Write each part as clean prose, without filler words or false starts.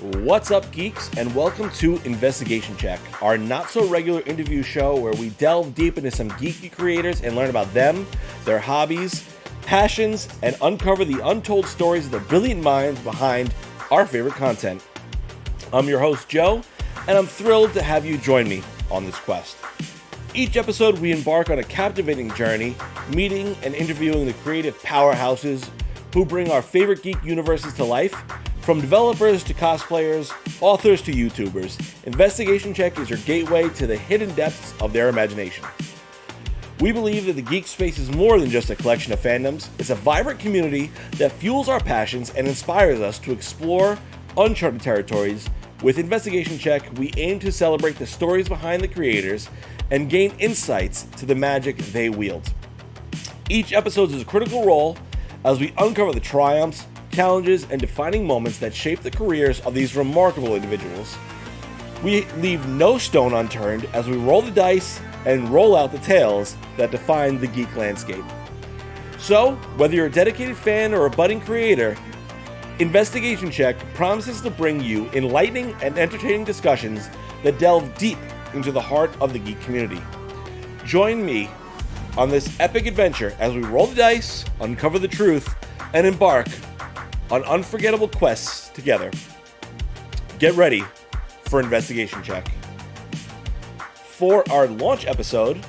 What's up, geeks, and welcome to Investigation Check, our not-so-regular interview show where we delve deep into some geeky creators and learn about them, their hobbies, passions, and uncover the untold stories of the brilliant minds behind our favorite content. I'm your host, Joe, and I'm thrilled to have you join me on this quest. Each episode, we embark on a captivating journey, meeting and interviewing the creative powerhouses who bring our favorite geek universes to life. From developers to cosplayers, authors to YouTubers, Investigation Check is your gateway to the hidden depths of their imagination. We believe that the geek space is more than just a collection of fandoms. It's a vibrant community that fuels our passions and inspires us to explore uncharted territories. With Investigation Check, we aim to celebrate the stories behind the creators and gain insights to the magic they wield. Each episode is a critical role as we uncover the triumphs, challenges, and defining moments that shape the careers of these remarkable individuals. We leave no stone unturned as we roll the dice and roll out the tales that define the geek landscape. So, whether you're a dedicated fan or a budding creator, Investigation Check promises to bring you enlightening and entertaining discussions that delve deep into the heart of the geek community. Join me on this epic adventure as we roll the dice, uncover the truth, and embark on unforgettable quests together. Get ready for Investigation Check. For our launch episode,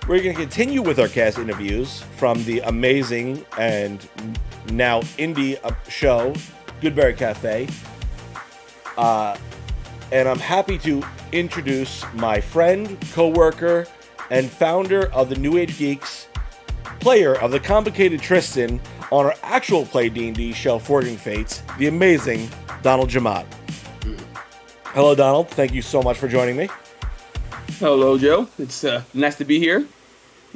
we're going to continue with our cast interviews from the amazing and now indie show, Goodberry Cafe. And I'm happy to introduce my friend, co-worker, and founder of the New Age Geeks, player of the complicated Tristin on our actual play D&D show, Forging Fates, the amazing Donald Jemmott. Hello, Donald. Thank you so much for joining me. Hello, Joe. It's nice to be here.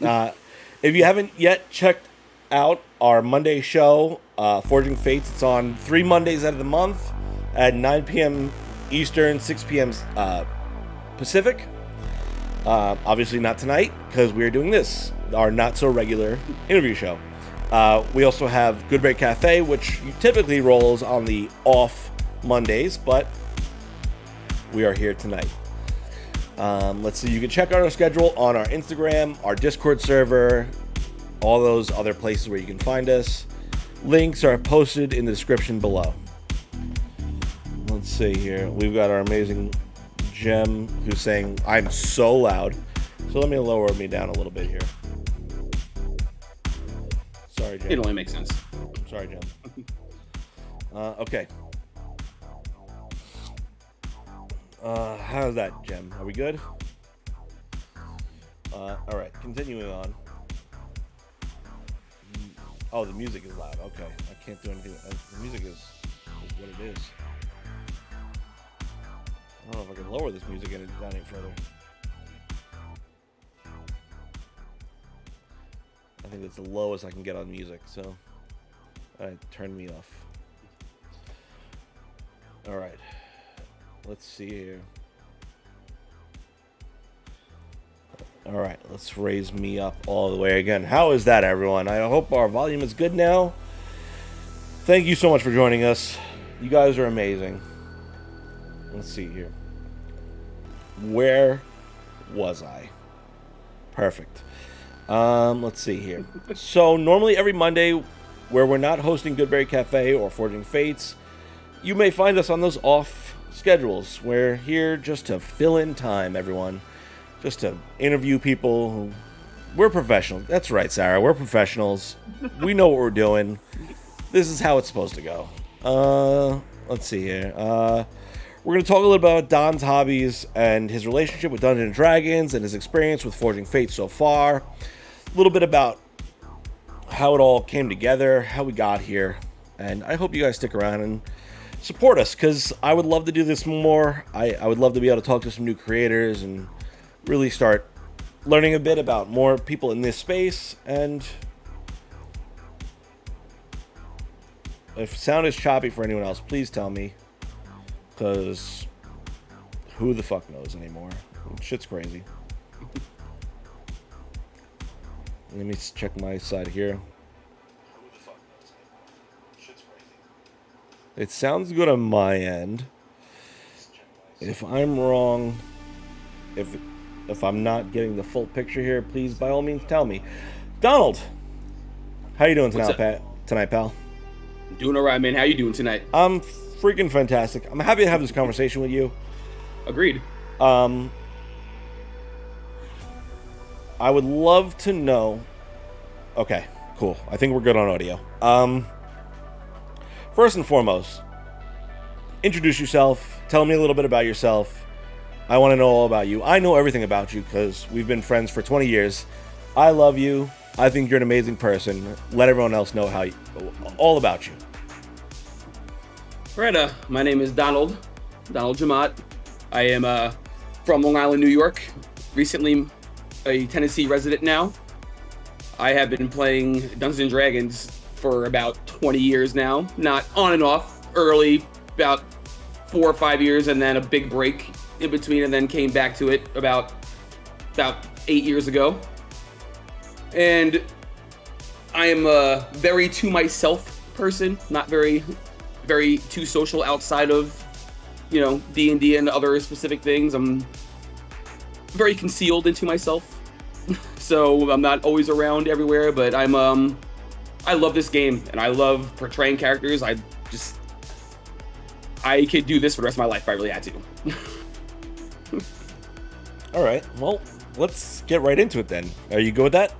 If you haven't yet checked out our Monday show, Forging Fates, it's on 3 Mondays out of the month at 9 p.m. Eastern, 6 p.m. Pacific. Obviously not tonight, because we are doing this, our not-so-regular interview show. We also have Goodberry Cafe, which typically rolls on the off Mondays, but we are here tonight. Let's see, you can check out our schedule on our Instagram, our Discord server, all those other places where you can find us. Links are posted in the description below. Let's see here. We've got our amazing Jem who's saying, I'm so loud. So let me lower me down a little bit here. Sorry, Jem. It only makes sense. Sorry, Jem. Okay. How's that, Jem? Are we good? Alright, continuing on. Oh, the music is loud. Okay, I can't do anything. The music is what it is. I don't know if I can lower this music down any further. I think that's the lowest I can get on music, so turn me off. Alright. Let's see here. Alright, let's raise me up all the way again. How is that, everyone? I hope our volume is good now. Thank you so much for joining us. You guys are amazing. Let's see here. Where was I? Perfect. Let's see here. So normally every Monday, where we're not hosting Goodberry Cafe or Forging Fates, you may find us on those off schedules. We're here just to fill in time, everyone. Just to interview people. We're professionals. That's right, Sarah. We're professionals. We know what we're doing. This is how it's supposed to go. Let's see here. We're going to talk a little bit about Don's hobbies and his relationship with Dungeons & Dragons and his experience with Forging Fates so far. A little bit about how it all came together, how we got here. And I hope you guys stick around and support us, because I would love to do this more. I would love to be able to talk to some new creators and really start learning a bit about more people in this space. And if sound is choppy for anyone else, please tell me, because who the fuck knows anymore? Shit's crazy. Let me check my side here. Who the fuck knows anymore? Shit's crazy. It sounds good on my end. If I'm wrong, if I'm not getting the full picture here, please by all means tell me. Donald, how you doing What's up? tonight, pal? Doing all right, man. How you doing tonight? I'm freaking fantastic. I'm happy to have this conversation with you. Agreed. I would love to know. Okay, cool. I think we're good on audio. First and foremost, introduce yourself. Tell me a little bit about yourself. I want to know all about you. I know everything about you because we've been friends for 20 years. I love you. I think you're an amazing person. Let everyone else know all about you. Right, my name is Donald Jemmott. I am from Long Island, New York. Recently a Tennessee resident now. I have been playing Dungeons and Dragons for about 20 years now. Not on and off. Early, about 4 or 5 years, and then a big break in between, and then came back to it about 8 years ago. And I am a very to myself person, not very too social outside of, D&D and other specific things. I'm very concealed into myself. So I'm not always around everywhere, but I love this game and I love portraying characters. I could do this for the rest of my life if I really had to. All right. Well, let's get right into it then. Are you good with that?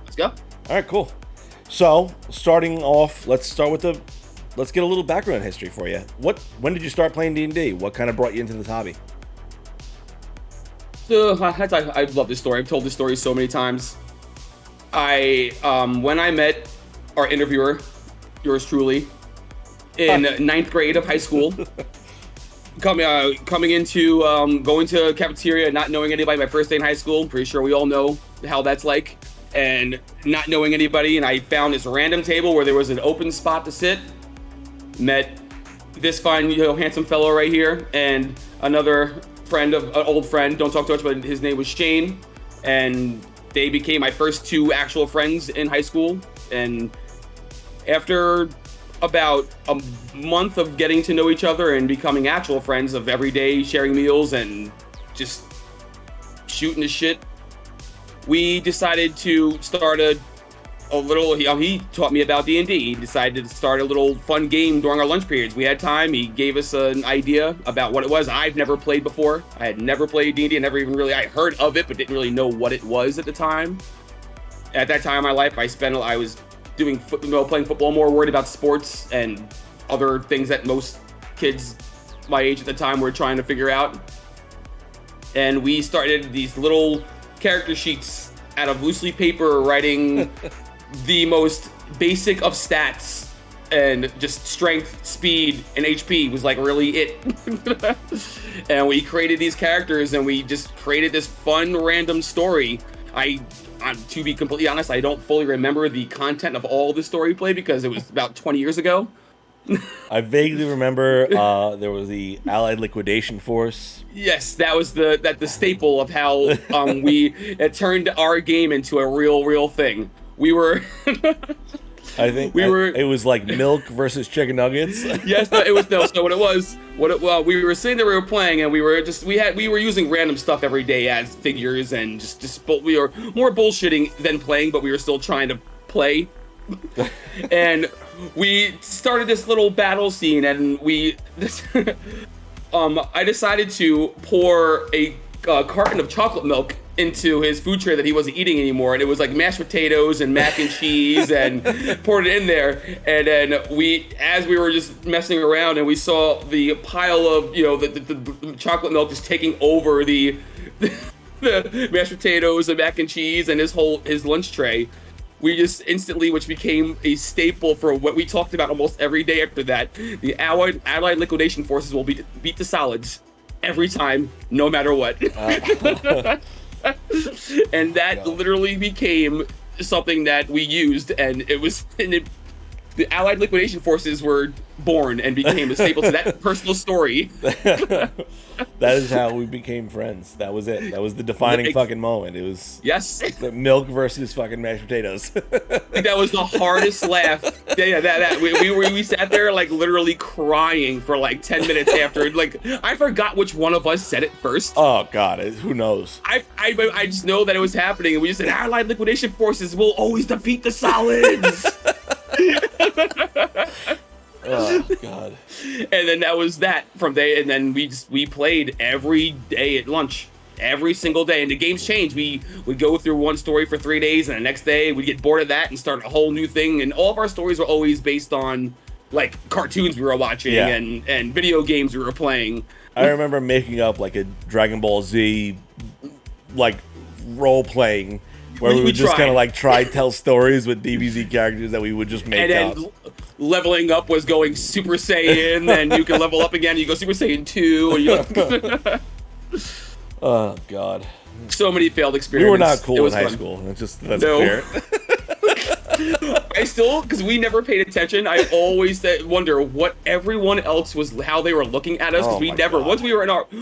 Let's go. All right, cool. So, starting off, let's get a little background history for you. When did you start playing D&D? What kind of brought you into this hobby? So, I love this story. I've told this story so many times. When I met our interviewer, yours truly, in ninth grade of high school, coming into going to a cafeteria, not knowing anybody my first day in high school. Pretty sure we all know how that's like, and not knowing anybody. And I found this random table where there was an open spot to sit. Met this fine, handsome fellow right here, and another friend of an old friend. Don't talk too much, but his name was Shane, and they became my first 2 actual friends in high school. And after about a month of getting to know each other and becoming actual friends of every day, sharing meals and just shooting the shit, we decided to start a little, he taught me about D&D. He decided to start a little fun game during our lunch periods. We had time. He gave us an idea about what it was. I've never played before. I had never played D&D. I heard of it, but didn't really know what it was at the time. At that time in my life, I was doing playing football, more worried about sports and other things that most kids my age at the time were trying to figure out. And we started these little character sheets out of loose leaf paper, writing the most basic of stats, and just strength, speed, and HP was like really it. And we created these characters, and we just created this fun random story. To be completely honest, I don't fully remember the content of all the story play because it was about 20 years ago. I vaguely remember there was the Allied Liquidation Force. Yes, that was the staple of how it turned our game into a real thing. We were I think it was like milk versus chicken nuggets. Yes, no, it was no. So we were sitting there, we were playing, and we were using random stuff every day as figures, and we were more bullshitting than playing, but we were still trying to play. And we started this little battle scene, and I decided to pour a carton of chocolate milk into his food tray that he wasn't eating anymore, and it was like mashed potatoes and mac and cheese, and poured it in there. And then as we were just messing around, and we saw the pile of the chocolate milk just taking over the mashed potatoes and mac and cheese and his lunch tray. We just instantly, which became a staple for what we talked about almost every day after that, the Allied Liquidation Forces will beat the solids every time, no matter what. And that literally became something that we used, and the Allied Liquidation Forces were born and became a staple to that personal story. That is how we became friends. That was it. That was the defining fucking moment. It was the milk versus fucking mashed potatoes. That was the hardest laugh. Yeah, we sat there like literally crying for like 10 minutes after. Like I forgot which one of us said it first. Oh God, who knows? I just know that it was happening, and we just said Allied liquidation forces will always defeat the solids. Oh God. And then that was that from there, and then we played every day at lunch, every single day, and the games changed. We would go through one story for 3 days, and the next day we'd get bored of that and start a whole new thing. And all of our stories were always based on like cartoons we were watching and video games we were playing. I remember making up like a Dragon Ball Z like role playing where we would just kind of like tell stories with DBZ characters that we would just make up. Leveling up was going Super Saiyan, and you can level up again. You go Super Saiyan 2. And oh God! So many failed experiments. We were not cool in high fun. school. That's clear. I still, because we never paid attention. I always wonder what everyone else was, how they were looking at us. Because we never. God.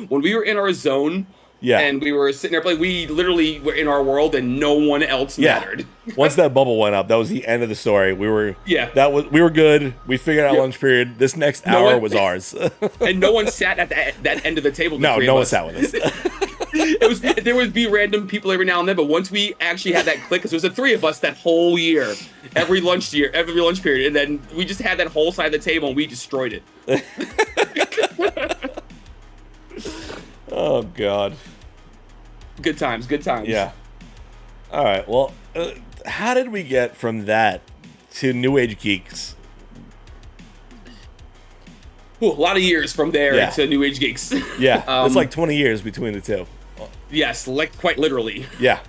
When we were in our zone. Yeah, and we were sitting there playing. We literally were in our world, and no one else mattered. Once that bubble went up, that was the end of the story. We were we were good. We figured out lunch period. This next hour was ours, and no one sat at that end of the table. No one sat with us. There would be random people every now and then, but once we actually had that click, because there was the 3 of us that whole year, every lunch period, and then we just had that whole side of the table, and we destroyed it. Oh God. Good times. Yeah. All right. Well, how did we get from that to New Age Geeks? Ooh, a lot of years from there to New Age Geeks. Yeah. It's like 20 years between the two. Yes, like quite literally. Yeah.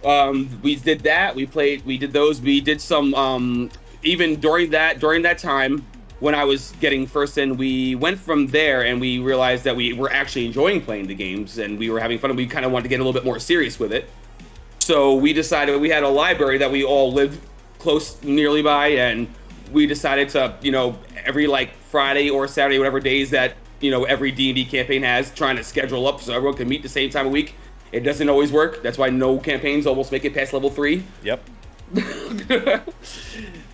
We did that. We did those. We did some even during that time. When I was getting first in, we went from there and we realized that we were actually enjoying playing the games and we were having fun, and we kind of wanted to get a little bit more serious with it. So we decided, we had a library that we all lived nearly by, and we decided to, every like Friday or Saturday, whatever days that, every D&D campaign has, trying to schedule up so everyone can meet the same time of week. It doesn't always work. That's why no campaigns almost make it past level 3. Yep.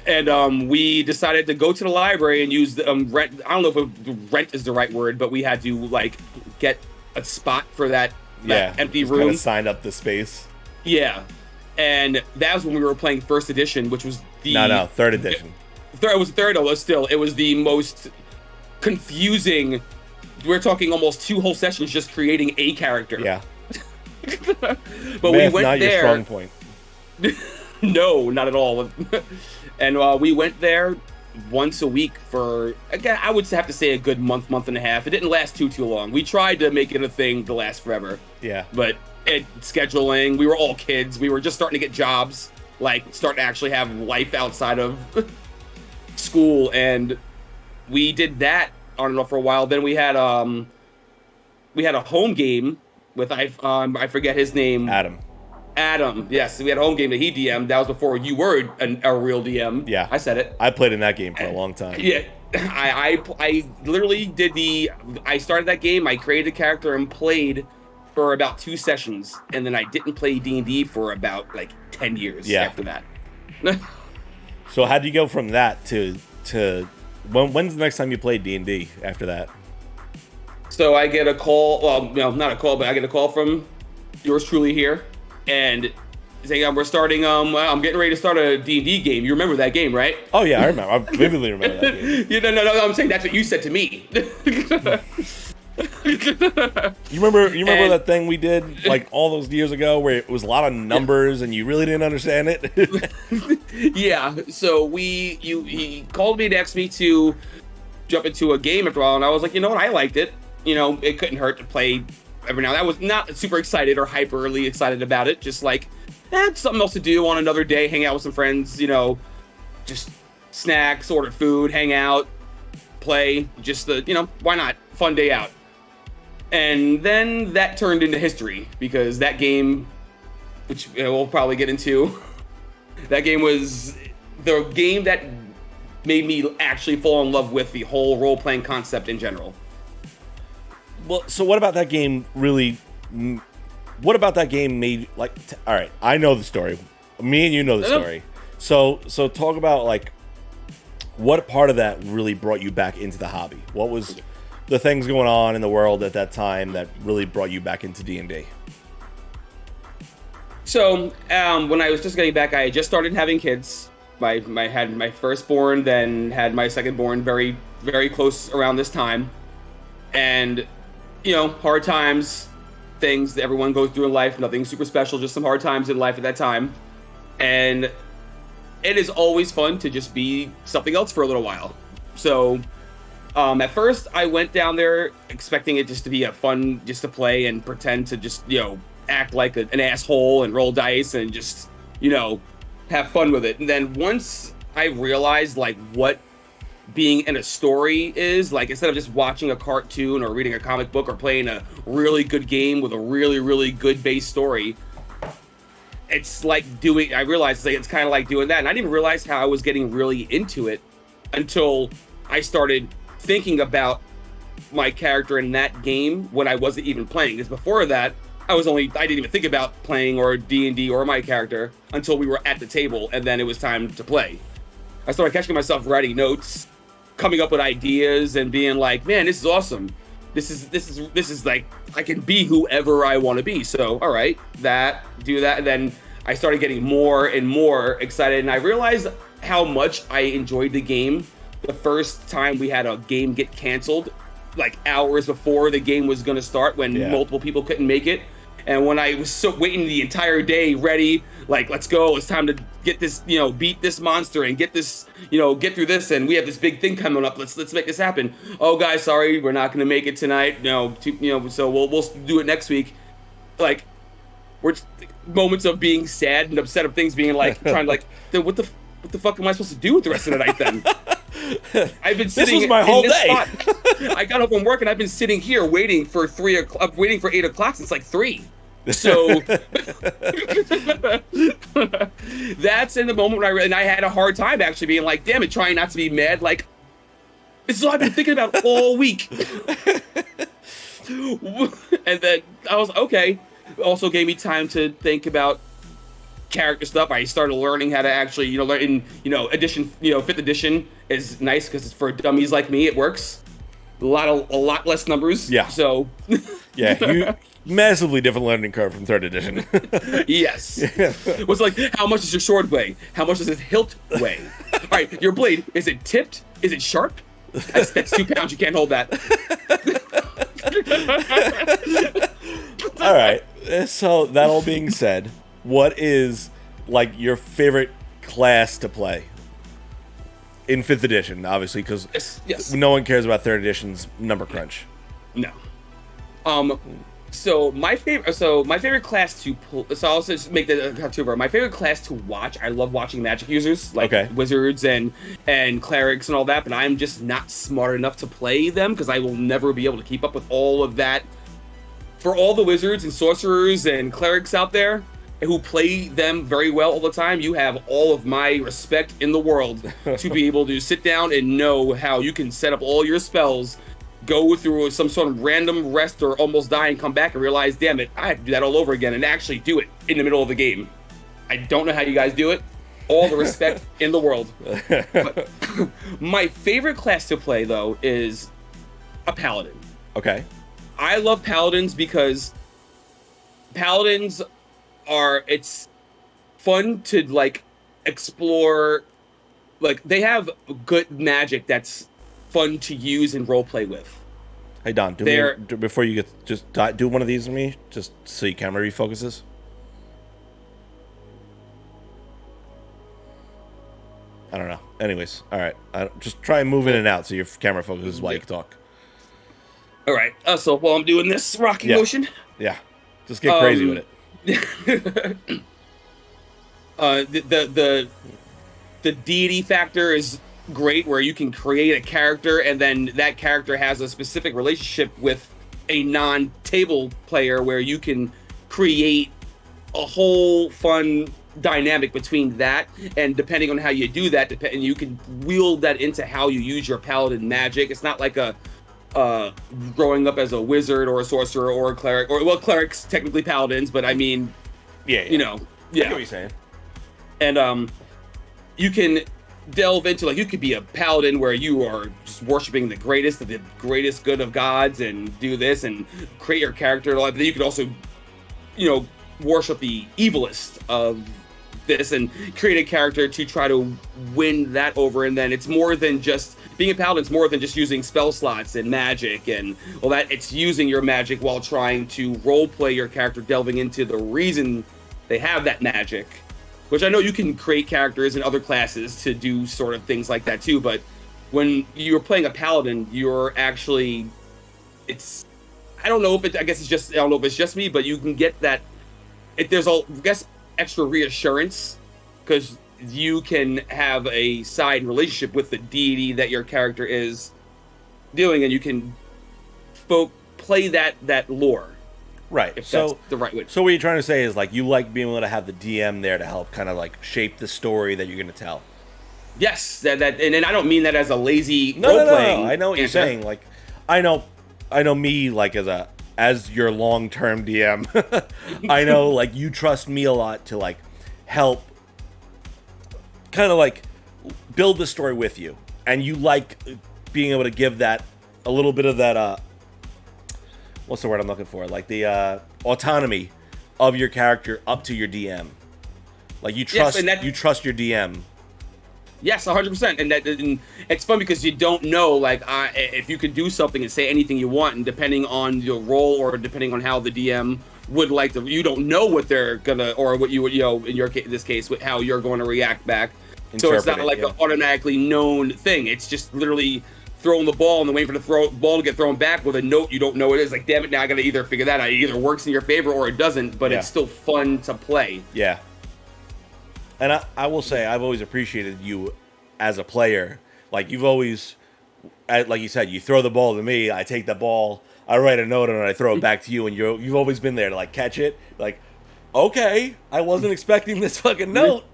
And we decided to go to the library and use rent. I don't know if rent is the right word, but we had to like get a spot for that empty room. Kind of signed up the space. Yeah, and that was when we were playing first edition, which was the third edition. It was third. It was the most confusing. We're talking almost 2 whole sessions just creating a character. Yeah. But Math, we went not there. Your strong point. No, not at all. And we went there once a week for, again, I would have to say a good month and a half. It didn't last too long. We tried to make it a thing to last forever. Yeah. But scheduling, we were all kids. We were just starting to get jobs, like starting to actually have life outside of school. And we did that on and off for a while. Then we had a home game with, I forget his name. Adam, yes, we had a home game that he DM'd. That was before you were a real DM. Yeah, I said it. I played in that game for a long time. Yeah, I literally did I started that game. I created a character and played for about 2 sessions, and then I didn't play D&D for about like 10 years after that. So how'd you go from that to when's the next time you played D&D after that? So I get a call. Well, no, not a call, but I get a call from yours truly here. And saying we're starting. I'm getting ready to start a D&D game. You remember that game, right? Oh yeah, I remember. I vividly remember that game. No. I'm saying that's what you said to me. You remember that thing we did like all those years ago, where it was a lot of numbers and you really didn't understand it? Yeah. So he called me and asked me to jump into a game after a while, and I was like, you know what, I liked it. It couldn't hurt to play. Every now and then. I was not super excited or hyperly excited about it. Just like, something else to do on another day, hang out with some friends, just snacks, order food, hang out, play, just why not? Fun day out. And then that turned into history, because that game, which we'll probably get into, that game was the game that made me actually fall in love with the whole role-playing concept in general. Well, so what about that game really? What about that game made like? All right, I know the story. Me and you know the story. So talk about like what part of that really brought you back into the hobby. What was the things going on in the world at that time that really brought you back into D&D? So when I was just getting back, I had just started having kids. I had my firstborn, then had my secondborn very, very close around this time. And, you know, hard times, things that everyone goes through in life, nothing super special, just some hard times in life at that time. And it is always fun to just be something else for a little while. So at first I went down there expecting it just to be a fun, just to play and pretend to just, you know, act like an asshole and roll dice and just, you know, have fun with it. And then once I realized like what being in a story is, like instead of just watching a cartoon or reading a comic book or playing a really good game with a really, really good base story, it's like I realized it's kind of like doing that. And I didn't even realize how I was getting really into it until I started thinking about my character in that game when I wasn't even playing. Because before that, I didn't even think about playing or D&D or my character until we were at the table, and then it was time to play. I started catching myself writing notes, coming up with ideas, and being like, man, this is awesome. This is like, I can be whoever I want to be. So, all right, do that. And then I started getting more and more excited, and I realized how much I enjoyed the game the first time we had a game get canceled, like hours before the game was going to start when multiple people couldn't make it. And when I was waiting the entire day ready, like, let's go, it's time to get this, you know, beat this monster and get this, you know, get through this, and we have this big thing coming up, let's make this happen. Oh guys, sorry, we're not going to make it tonight. No, so we'll do it next week. Like, we're moments of being sad and upset of things being like, trying to like, what the fuck am I supposed to do with the rest of the night then? I've been sitting. This was my whole day. I got up from work and I've been sitting here waiting for 8 o'clock since like 3. So that's in the moment when I had a hard time actually being like, damn it, trying not to be mad. Like, this is all I've been thinking about all week. And then I was okay. Also gave me time to think about character stuff. I started learning how to actually, you know, learn in, you know, edition, you know, 5th edition is nice because it's for dummies like me. It works. A lot less numbers. Yeah. So. Yeah. Massively different learning curve from 3rd edition. Yes. It was like, how much does your sword weigh? How much does its hilt weigh? All right, your blade, is it tipped? Is it sharp? That's 2 pounds. You can't hold that. All right. So that all being said, what is like your favorite class to play in 5th edition? Obviously, because yes. No one cares about 3rd edition's number crunch. No. So my favorite class to pull. So I'll just make the two of my favorite class to watch. I love watching magic users like wizards and clerics and all that, but I'm just not smart enough to play them because I will never be able to keep up with all of that. For all the wizards and sorcerers and clerics out there who play them very well all the time, you have all of my respect in the world to be able to sit down and know how you can set up all your spells, go through some sort of random rest or almost die and come back and realize, damn it, I have to do that all over again and actually do it in the middle of the game. I don't know how you guys do it. All the respect in the world. But my favorite class to play, though, is a paladin. Okay. I love paladins because paladins it's fun to like explore, like they have good magic that's fun to use and roleplay with. Hey Don, before you get do one of these with me, just so your camera refocuses. I don't know. Anyways, all right. Just try and move in and out so your camera focuses while you talk. All right. So while I'm doing this rocking motion. Yeah. Just get crazy with it. The deity factor is great, where you can create a character and then that character has a specific relationship with a non-table player, where you can create a whole fun dynamic between that, and depending on how you do that, and you can wield that into how you use your paladin magic. It's not like a growing up as a wizard or a sorcerer or a cleric, or well, clerics technically paladins, but I mean, you know, I get what you're saying. And you can delve into, like, you could be a paladin where you are just worshiping the greatest of the greatest good of gods and do this and create your character. But then you could also, you know, worship the evilest of this and create a character to try to win that over. And then it's more than just being a paladin. It's more than just using spell slots and magic and all that. It's using your magic while trying to role play your character, delving into the reason they have that magic. Which I know you can create characters in other classes to do sort of things like that too, but when you're playing a paladin, you're actually, I don't know if it's just me, but you can get that, there's I guess extra reassurance, because you can have a side relationship with the deity that your character is doing, and you can play that lore. Right. If that's the right way. So what you're trying to say is, like, you like being able to have the DM there to help kind of like shape the story that you're going to tell. Yes, and I don't mean that as a lazy No. I know what you're saying. Like, I know me, like, as your long-term DM. I know, like, you trust me a lot to, like, help kind of like build the story with you, and you like being able to give that a little bit of that what's the word I'm looking for? Like the autonomy of your character up to your DM. Like, you trust you trust your DM. Yes, 100%. And it's fun because you don't know, like, if you could do something and say anything you want, and depending on your role or depending on how the DM would like to, you don't know what they're gonna, or what you would, you know, in this case, with how you're going to react back. So it's not like an automatically known thing. It's just literally throwing the ball and then waiting for the ball to get thrown back with a note you don't know what it is. Like, damn it, now I gotta either figure that out. It either works in your favor or it doesn't, but it's still fun to play. Yeah. And I will say, I've always appreciated you as a player. Like, you've always, like you said, you throw the ball to me, I take the ball, I write a note, and I throw it back to you, and you've always been there to, like, catch it. Like, okay, I wasn't expecting this fucking note.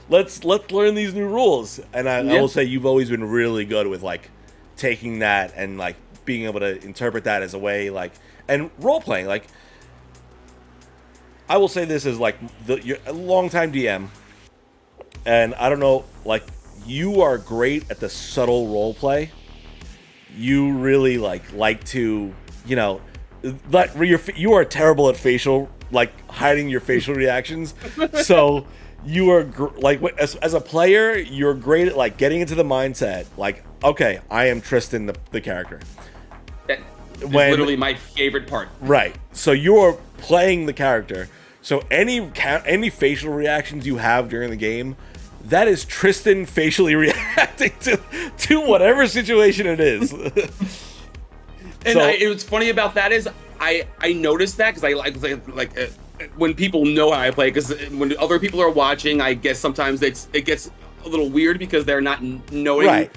Let's learn these new rules. And I will say, you've always been really good with, like, taking that and, like, being able to interpret that as a way, like, and role playing. Like, I will say this is, like, you're a longtime DM, and I don't know, like, you are great at the subtle role play. You really like to, you know, like, you are terrible at facial, like, hiding your facial reactions. So you are like, as a player, you're great at, like, getting into the mindset. Like, okay, I am Tristin, the character. That is literally my favorite part. Right. So you're playing the character. So any facial reactions you have during the game, that is Tristin facially reacting to whatever situation it is. And what's funny about that is I noticed that because I like when people know how I play, because when other people are watching, I guess sometimes it gets a little weird because they're not knowing. Right.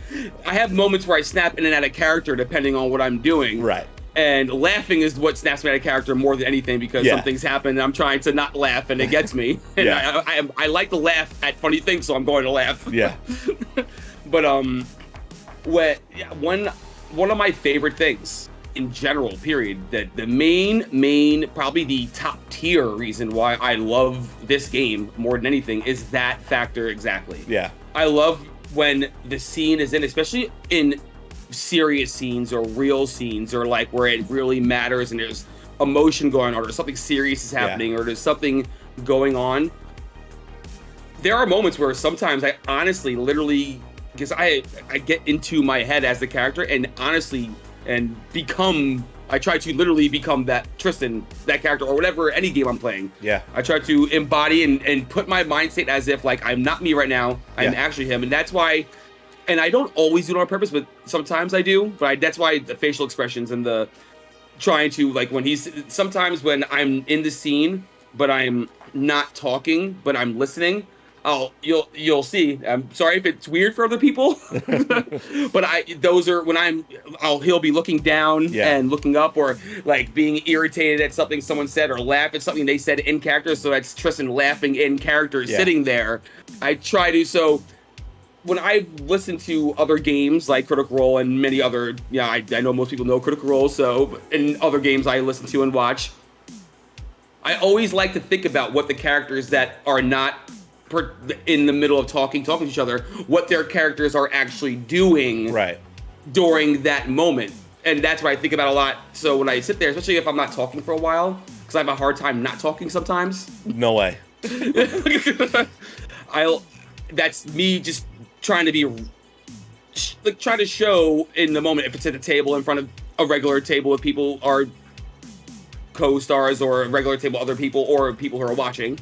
I have moments where I snap in and out of character depending on what I'm doing. Right. And laughing is what snaps me out of character more than anything, because something's happened and I'm trying to not laugh and it gets me. And I like to laugh at funny things, so I'm going to laugh. Yeah. But one of my favorite things in general, period, that the main, probably the top tier reason why I love this game more than anything is that factor exactly. Yeah. I love when the scene is in, especially in serious scenes or real scenes, or like where it really matters and there's emotion going on, or something serious is happening, or there's something going on. There are moments where sometimes I honestly, literally, because I get into my head as the character and honestly, and I try to literally become that Tristin, that character, or whatever, any game I'm playing. Yeah. I try to embody and put my mind state as if, like, I'm not me right now, I'm actually him. And that's why, and I don't always do it on purpose, but sometimes I do. But that's why the facial expressions and the trying to, like, sometimes when I'm in the scene, but I'm not talking, but I'm listening, you'll see. I'm sorry if it's weird for other people, but he'll be looking down and looking up, or like being irritated at something someone said, or laugh at something they said in character. So that's Tristin laughing in character, sitting there. I try to when I listen to other games like Critical Role and many other, I know most people know Critical Role, so in other games I listen to and watch, I always like to think about what the characters that are not in the middle of talking to each other, what their characters are actually doing during that moment. And that's what I think about a lot. So when I sit there, especially if I'm not talking for a while, because I have a hard time not talking sometimes. No way. That's me just trying to be trying to show in the moment, if it's at a table in front of a regular table with people are co-stars, or a regular table other people, or people who are watching,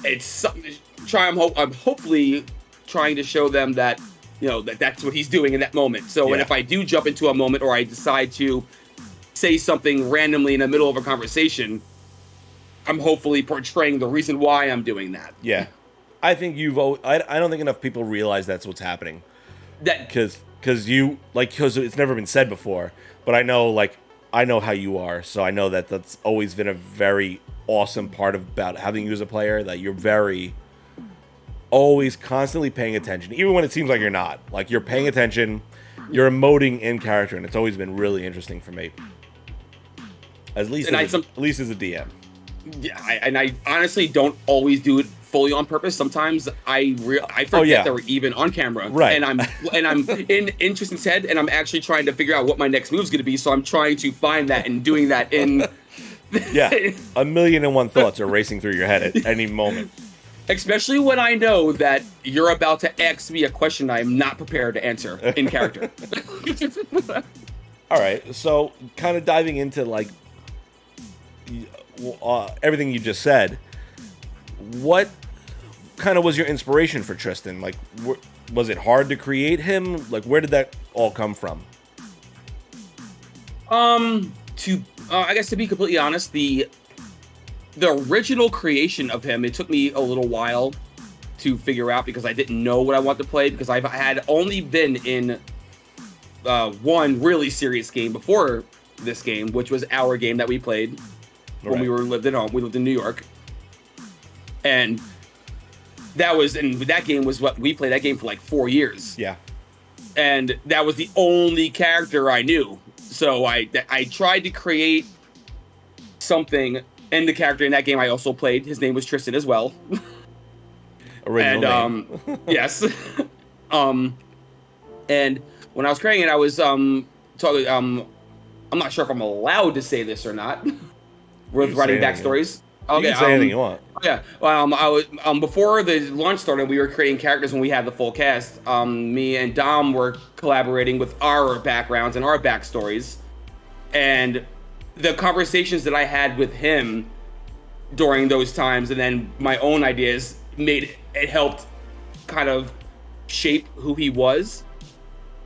it's something I'm hopefully trying to show them that that's what he's doing in that moment. So and if I do jump into a moment, or I decide to say something randomly in the middle of a conversation, I'm hopefully portraying the reason why I'm doing that. I think I don't think enough people realize that's what's happening. Because it's never been said before. But I know how you are, so I know that's always been a very awesome part about having you as a player, that you're very always constantly paying attention, even when it seems like you're not. Like, you're paying attention, you're emoting in character, and it's always been really interesting for me. At least as a DM. Yeah, I honestly don't always do it fully on purpose. Sometimes I forget that we're even on camera, and I'm in Tristan's head, and I'm actually trying to figure out what my next move is going to be. So I'm trying to find that and doing that in. A million and one thoughts are racing through your head at any moment. Especially when I know that you're about to ask me a question I am not prepared to answer in character. All right, so kind of diving into everything you just said, what kind of was your inspiration for Tristin? Like, was it hard to create him? Like, where did that all come from? I guess to be completely honest, the original creation of him, it took me a little while to figure out, because I didn't know what I wanted to play, because I had only been in one really serious game before this game, which was our game that we played when we lived at home. We lived in New York. And that game was what we played that game for like 4 years. Yeah. And that was the only character I knew. So I tried to create something, and the character in that game I also played, his name was Tristin as well. Original name. Yes. And when I was creating it, I was talking. I'm not sure if I'm allowed to say this or not. With writing backstories. Okay, you can say anything you want. Yeah. I was before the launch started, we were creating characters when we had the full cast. Me and Dom were collaborating with our backgrounds and our backstories, and the conversations that I had with him during those times, and then my own ideas it helped kind of shape who he was.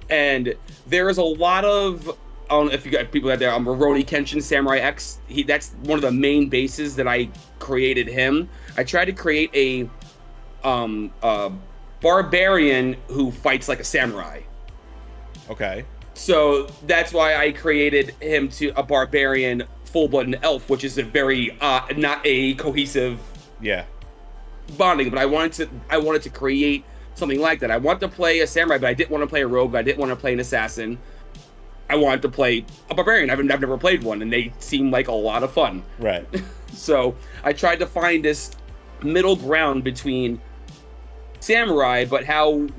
And there is a lot of, I don't know if you got people out there, Rurouni Kenshin Samurai X. That's one of the main bases that I created him. I tried to create a barbarian who fights like a samurai. Okay. So that's why I created him to a barbarian full-blooded elf, which is a very not a cohesive bonding. But I wanted to create something like that. I want to play a samurai, but I didn't want to play a rogue. I didn't want to play an assassin. I wanted to play a barbarian. I've never played one, and they seem like a lot of fun. Right. So I tried to find this middle ground between samurai, but I'm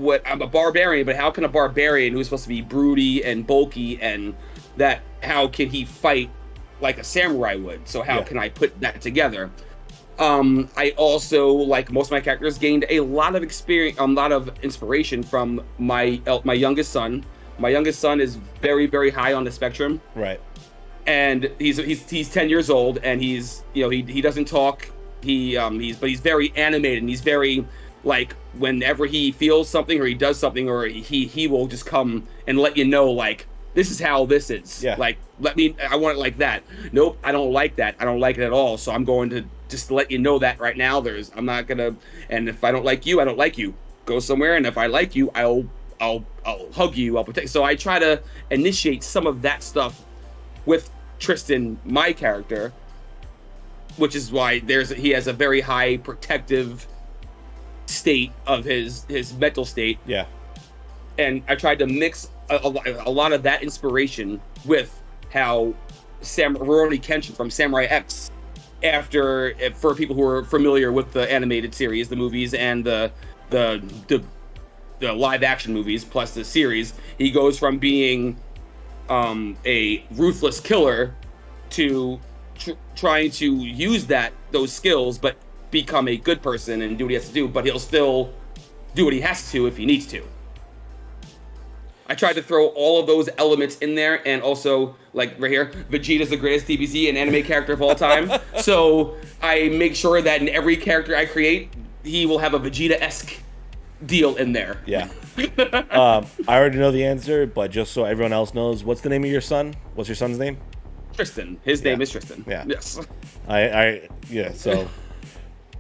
a barbarian, but how can a barbarian who's supposed to be broody and bulky, and how can he fight like a samurai would? So how can I put that together? I also, like most of my characters, gained a lot of experience, a lot of inspiration from my youngest son. My youngest son is very, very high on the spectrum. Right. And he's 10 years old, and he doesn't talk. But he's very animated, and he's very, like, whenever he feels something or he does something, or he will just come and let you know, like, this is how this is. Yeah. Like, I want it like that. Nope, I don't like that. I don't like it at all. So I'm going to just to let you know that right now, I'm not gonna. And if I don't like you, I don't like you. Go somewhere, and if I like you, I'll hug you. I'll protect. So I try to initiate some of that stuff with Tristin, my character, which is why he has a very high protective state of his mental state. Yeah. And I tried to mix a lot of that inspiration with how Rurouni Kenshin from Samurai X, for people who are familiar with the animated series, the movies, and the live action movies plus the series, he goes from being a ruthless killer to trying to use those skills, but become a good person and do what he has to do. But he'll still do what he has to if he needs to. I tried to throw all of those elements in there, and also, like right here, Vegeta's the greatest DBZ and anime character of all time. So I make sure that in every character I create, he will have a Vegeta-esque deal in there. Yeah. I already know the answer, but just so everyone else knows, what's the name of your son? What's your son's name? Tristin. His name is Tristin. Yeah. Yes. So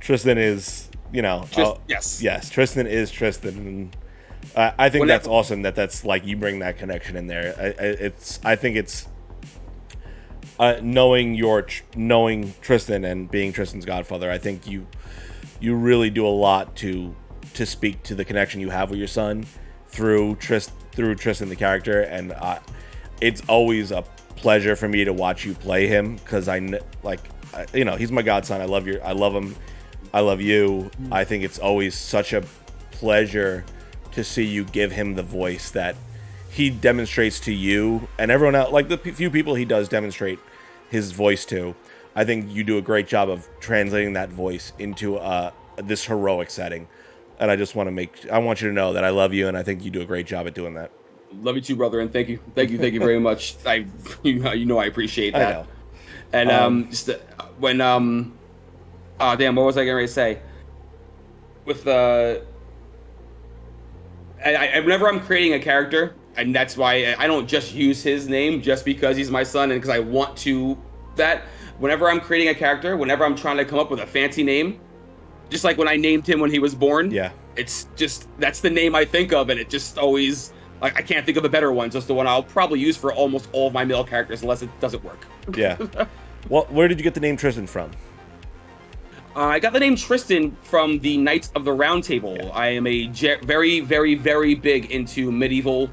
Tristin is, yes. Yes, Tristin is Tristin. And I think that's awesome that's like you bring that connection in there. I think it's knowing Tristin and being Tristin's godfather. I think you really do a lot to speak to the connection you have with your son through Tristin the character, and it's always a pleasure for me to watch you play him, because he's my godson. I love him. I love you. I think it's always such a pleasure to see you give him the voice that he demonstrates to you and everyone else. Like the few people he does demonstrate his voice to, I think you do a great job of translating that voice into this heroic setting. And I just want you to know that I love you, and I think you do a great job at doing that. Love you too, brother, and thank you very much. I appreciate that. I know. And what was I going to say? With whenever I'm creating a character, and that's why I don't just use his name just because he's my son and because I want to. Whenever I'm creating a character, whenever I'm trying to come up with a fancy name, just like when I named him when he was born, it's just that's the name I think of, and it just always. I can't think of a better one. Just the one I'll probably use for almost all of my male characters, unless it doesn't work. Yeah. Well, where did you get the name Tristin from? I got the name Tristin from the Knights of the Round Table. Yeah. I am a very, very, very big into medieval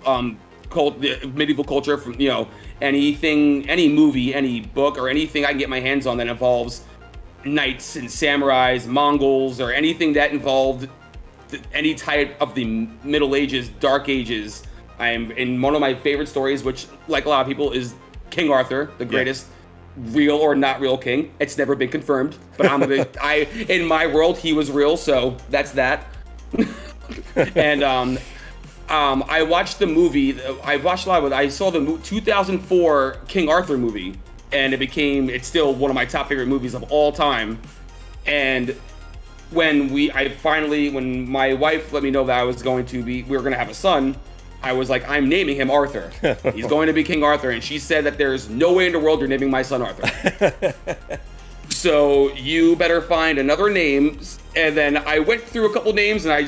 culture. From anything, any movie, any book, or anything I can get my hands on that involves knights and samurais, Mongols, or anything that involved any type of the Middle Ages, Dark Ages. I am in one of my favorite stories, which, like a lot of people, is King Arthur, the greatest real or not real king. It's never been confirmed, but in my world, he was real, so that's that. And I watched the movie. I watched a lot of it. I saw the 2004 King Arthur movie, and it's still one of my top favorite movies of all time. And when my wife let me know that we were going to have a son, I was like, I'm naming him Arthur. He's going to be King Arthur. And she said that there's no way in the world you're naming my son Arthur. So you better find another name. And then I went through a couple names, and I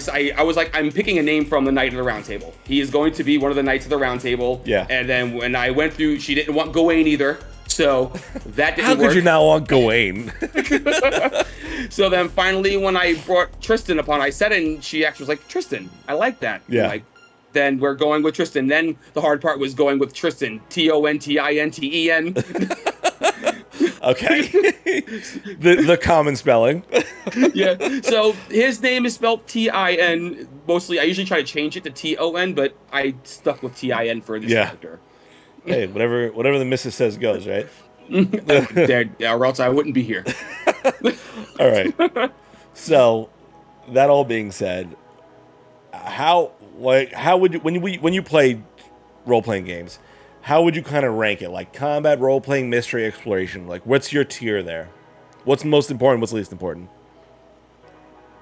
was like, I'm picking a name from the Knight of the Round Table. He is going to be one of the Knights of the Round Table. Yeah. And then when I went through, she didn't want Gawain either. So that didn't work. How could you not want Gawain? So then finally, when I brought Tristin upon, I said it, and she actually was like, Tristin, I like that. Yeah. Then we're going with Tristin. Then the hard part was going with Tristin. Tontinten. Okay. the common spelling. Yeah. So his name is spelled Tin. Mostly, I usually try to change it to Ton, but I stuck with Tin for this character. Hey, whatever the missus says goes, right? Or else I wouldn't be here. All right. So, that all being said, how would you when you play role playing games, how would you kind of rank it? Like combat, role playing, mystery, exploration. Like, what's your tier there? What's most important? What's least important?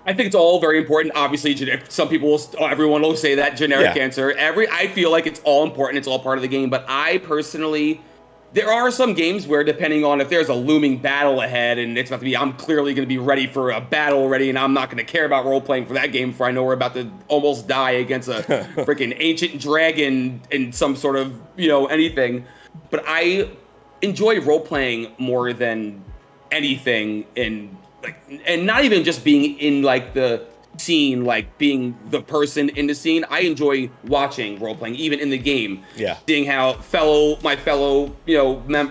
I think it's all very important. Obviously, some people, everyone will say that generic answer. I feel like it's all important. It's all part of the game. But I personally, There are some games where, depending on if there's a looming battle ahead and it's about to be, I'm clearly going to be ready for a battle already, and I'm not going to care about role playing for that game, for I know we're about to almost die against a freaking ancient dragon in some sort of, anything. But I enjoy role playing more than anything, and not even just being in like the scene, like being the person in the scene. I enjoy watching role playing, even in the game. Yeah. Seeing how my fellow,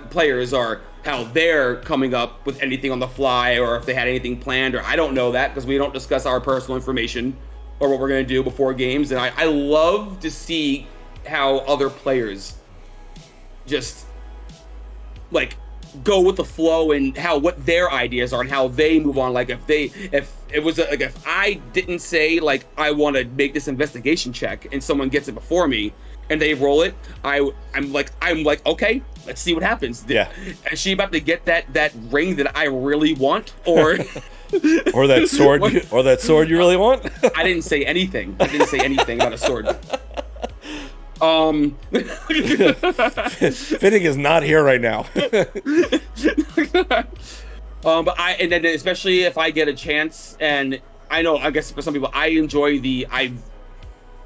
players are, how they're coming up with anything on the fly, or if they had anything planned, or I don't know that because we don't discuss our personal information or what we're going to do before games. And I love to see how other players just like go with the flow and what their ideas are and how they move on. Like if I didn't say like I want to make this investigation check and someone gets it before me and they roll it, I'm like okay, let's see what happens. Yeah. Is she about to get that ring that I really want, or or that sword or that sword you really want? I didn't say anything about a sword. Fitting is not here right now. But and then especially if I get a chance, and I know, I guess for some people, I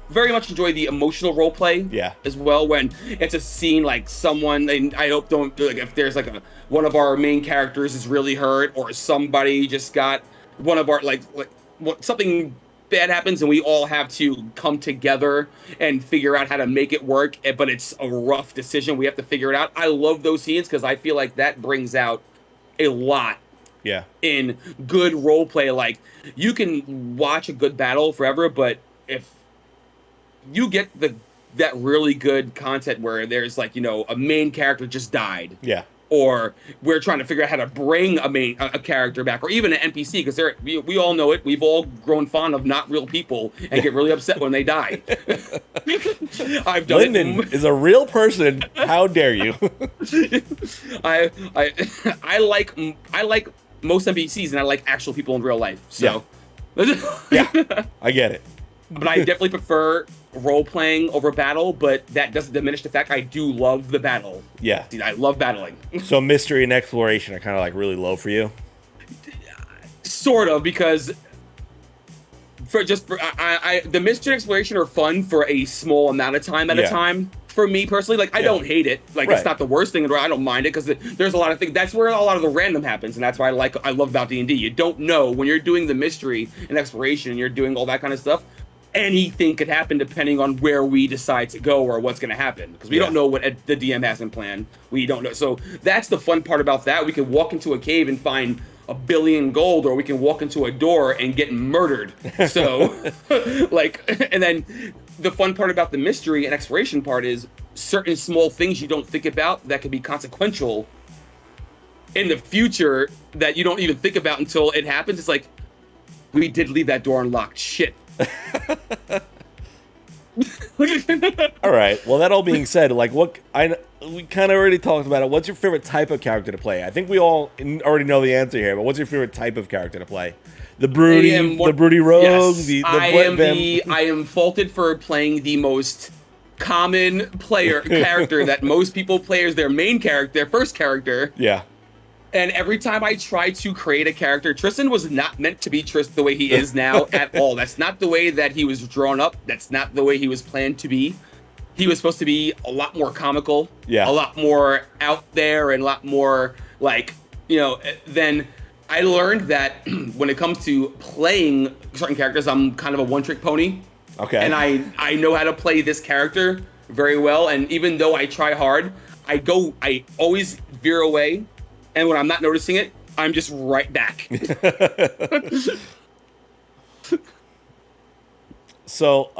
very much enjoy the emotional role play. Yeah. As well, when it's a scene like someone, and I hope don't like if there's like one of our main characters is really hurt, or somebody just got one of our something bad happens and we all have to come together and figure out how to make it work, but it's a rough decision. We have to figure it out. I love those scenes because I feel like that brings out a lot in good role play. Like, you can watch a good battle forever, but if you get that really good content where there's like, a main character just died. Yeah. Or we're trying to figure out how to bring a character back, or even an NPC, because we all know it. We've all grown fond of not real people and get really upset when they die. I've done Lyndon is a real person. How dare you? I like most NPCs, and I like actual people in real life. So yeah, I get it. But I definitely prefer role playing over battle, but that doesn't diminish the fact I do love the battle. Yeah. I love battling. So mystery and exploration are kind of like really low for you? Sort of, because the mystery and exploration are fun for a small amount of time at a time. For me personally, like, I don't hate it. Like, it's not the worst thing. I don't mind it, because there's a lot of things. That's where a lot of the random happens, and that's why I love about D&D. You don't know when you're doing the mystery and exploration, and you're doing all that kind of stuff. Anything could happen depending on where we decide to go or what's going to happen, because we don't know what the DM has in plan. We don't know. So that's the fun part about that. We can walk into a cave and find $1 billion gold, or we can walk into a door and get murdered. So and then the fun part about the mystery and exploration part is certain small things you don't think about that could be consequential in the future that you don't even think about until it happens. It's like, we did leave that door unlocked. Shit. All right. Well, that all being said, like, we kind of already talked about it. What's your favorite type of character to play? I think we all already know the answer here, but what's your favorite type of character to play? The broody rogue. Yes, I am faulted for playing the most common character that most people play as their main character, their first character. Yeah. And every time I try to create a character, Tristin was not meant to be Tristin the way he is now at all. That's not the way that he was drawn up. That's not the way he was planned to be. He was supposed to be a lot more comical, a lot more out there, and a lot more then I learned that when it comes to playing certain characters, I'm kind of a one-trick pony. Okay. And I know how to play this character very well. And even though I try hard, I always veer away. And when I'm not noticing it, I'm just right back. So,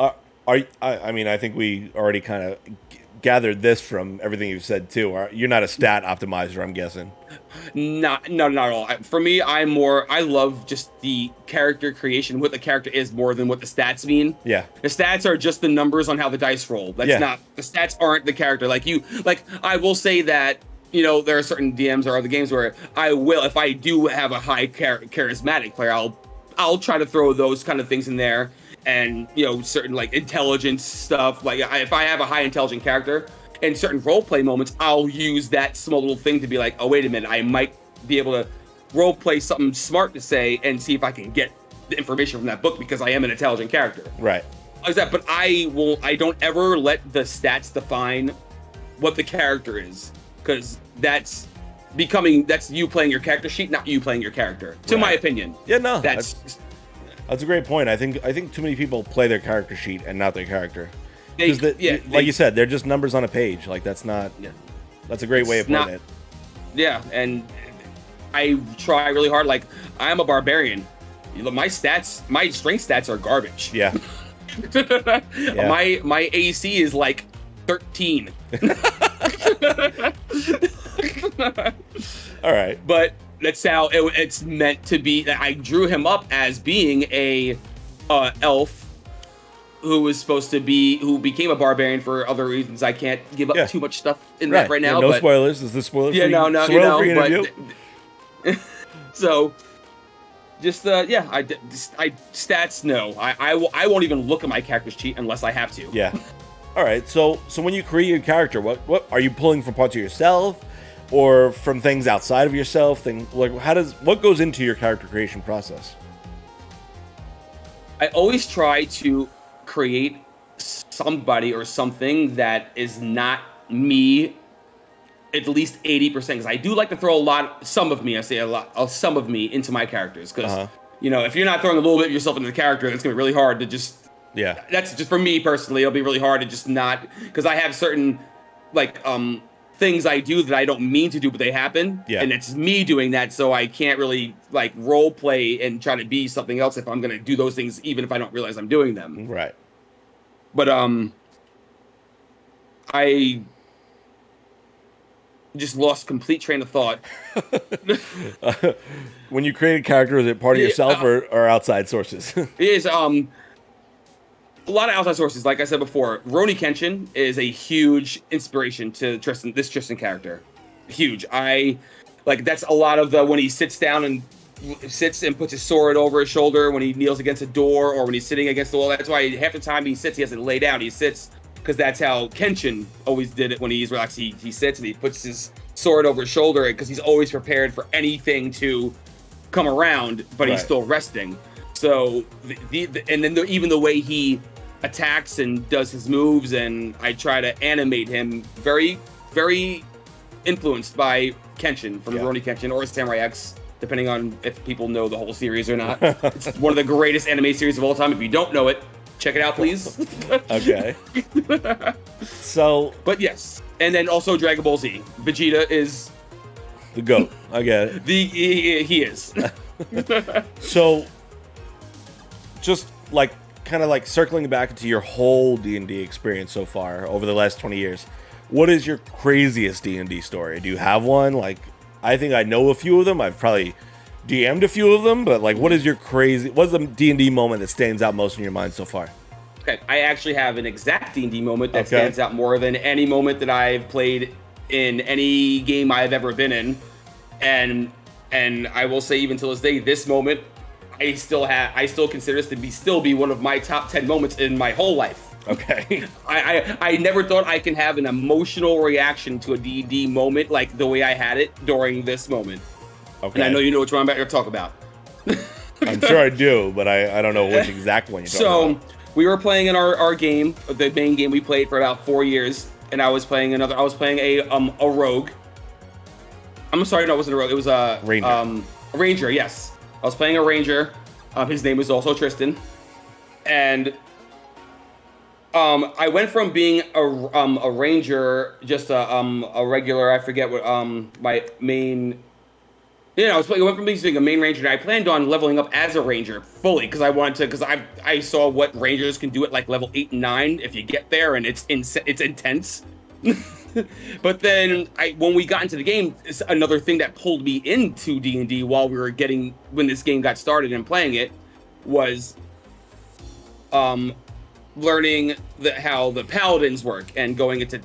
I think we already kind of gathered this from everything you've said too. You're not a stat optimizer, I'm guessing. Not at all. For me, I love just the character creation, what the character is, more than what the stats mean. Yeah. The stats are just the numbers on how the dice roll. That's not, the stats aren't the character. I will say that, there are certain DMs or other games where if I do have a high charismatic player, I'll try to throw those kind of things in there, and certain intelligence stuff. If I have a high intelligent character in certain role play moments, I'll use that small little thing to be like, oh, wait a minute, I might be able to role play something smart to say and see if I can get the information from that book because I am an intelligent character. Right. Like that, but I don't ever let the stats define what the character is, because that's you playing your character sheet, not you playing your character, to my opinion. Yeah, no, that's a great point. I think too many people play their character sheet and not their character. Like you said, they're just numbers on a page. Like that's not. Yeah. That's a great way of putting it. Yeah, and I try really hard. Like I'm a barbarian. My strength stats are garbage. Yeah. My AC is like 13. All right. But that's how it's meant to be. I drew him up as being a elf who became a barbarian for other reasons. I can't give up too much stuff in that right now. Yeah, no spoilers. Is this spoiler? Yeah, no, so just I stats. No, I won't even look at my character's sheet unless I have to. Yeah. All right. So when you create your character, what are you pulling from parts of yourself, or from things outside of yourself? What goes into your character creation process? I always try to create somebody or something that is not me, at least 80%, because I do like to throw some of me into my characters, because if you're not throwing a little bit of yourself into the character, it's gonna be really hard to just that's just for me personally. It'll be really hard to just not, because I have certain things I do that I don't mean to do, but they happen, and it's me doing that, so I can't really role play and try to be something else if I'm gonna do those things, even if I don't realize I'm doing them. Right. But I just lost complete train of thought. When you create a character, is it part of yourself or outside sources? It is a lot of outside sources. Like I said before, Rurouni Kenshin is a huge inspiration to Tristin, this Tristin character. Huge. That's a lot of when he sits down and puts his sword over his shoulder, when he kneels against a door, or when he's sitting against the wall. That's why half the time he doesn't lay down, he sits, because that's how Kenshin always did it. When he's relaxed, he sits and he puts his sword over his shoulder, because he's always prepared for anything to come around, but he's still resting. So even the way he attacks and does his moves, and I try to animate him very, very influenced by Kenshin from Rurouni Kenshin or Samurai X, depending on if people know the whole series or not. It's one of the greatest anime series of all time. If you don't know it, check it out, please. Okay. So, but yes, and then also Dragon Ball Z. Vegeta is the GOAT. I get it. He is. So, just kind of circling back into your whole D&D experience so far over the last 20 years, what is your craziest D&D story? Do you have one? I think I know a few of them. I've probably DM'd a few of them, but what's the D&D moment that stands out most in your mind so far? Okay, I actually have an exact D&D moment that stands out more than any moment that I've played in any game I've ever been in, and I will say, even to this day, this moment I still consider this to still be one of my top 10 moments in my whole life. Okay. I never thought I can have an emotional reaction to a D&D moment like the way I had it during this moment. Okay. And I know you know which one I'm about to talk about. I'm sure I do, but I don't know which exact one you're talking about. So, we were playing in our game, the main game we played for about 4 years, and I was playing a rogue. I'm sorry, no, it wasn't a rogue. It was a ranger. A ranger, yes. I was playing a ranger. His name was also Tristin, and I went from being a ranger, just a regular. I forget what my main. I went from being a main ranger, and I planned on leveling up as a ranger fully, because I wanted to, because I saw what rangers can do at level 8 and 9 if you get there, and it's intense. But then when we got into the game, it's another thing that pulled me into D&D when this game got started and playing it, was learning how the paladins work, and going into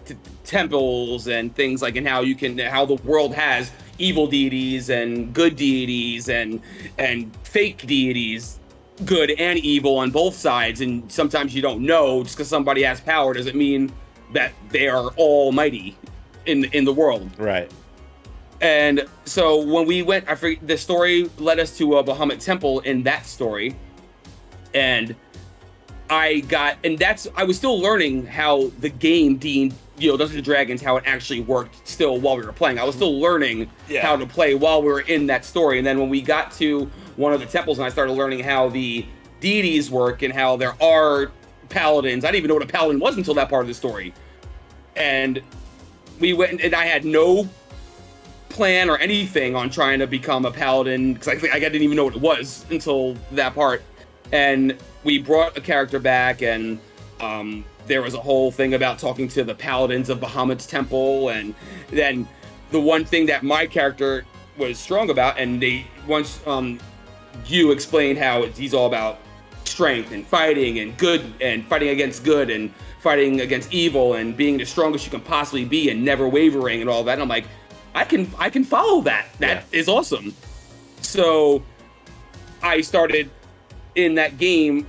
temples and things and how the world has evil deities and good deities and fake deities, good and evil on both sides, and sometimes you don't know, just because somebody has power doesn't mean that they are almighty in the world. Right. And so when we went, the story led us to a Bahamut temple in that story. And I was still learning how the game Dungeons and Dragons, how it actually worked still while we were playing. I was still learning how to play while we were in that story. And then when we got to one of the temples and I started learning how the deities work and how there are paladins, I didn't even know what a paladin was until that part of the story. And we went, and I had no plan or anything on trying to become a paladin, because I didn't even know what it was until that part. And we brought a character back, and there was a whole thing about talking to the paladins of Bahamut's temple. And then the one thing that my character was strong about, and once you explained how he's all about strength and fighting and good, and fighting against good and fighting against evil and being the strongest you can possibly be and never wavering and all that. And I'm like, I can follow that. That is awesome. So I started in that game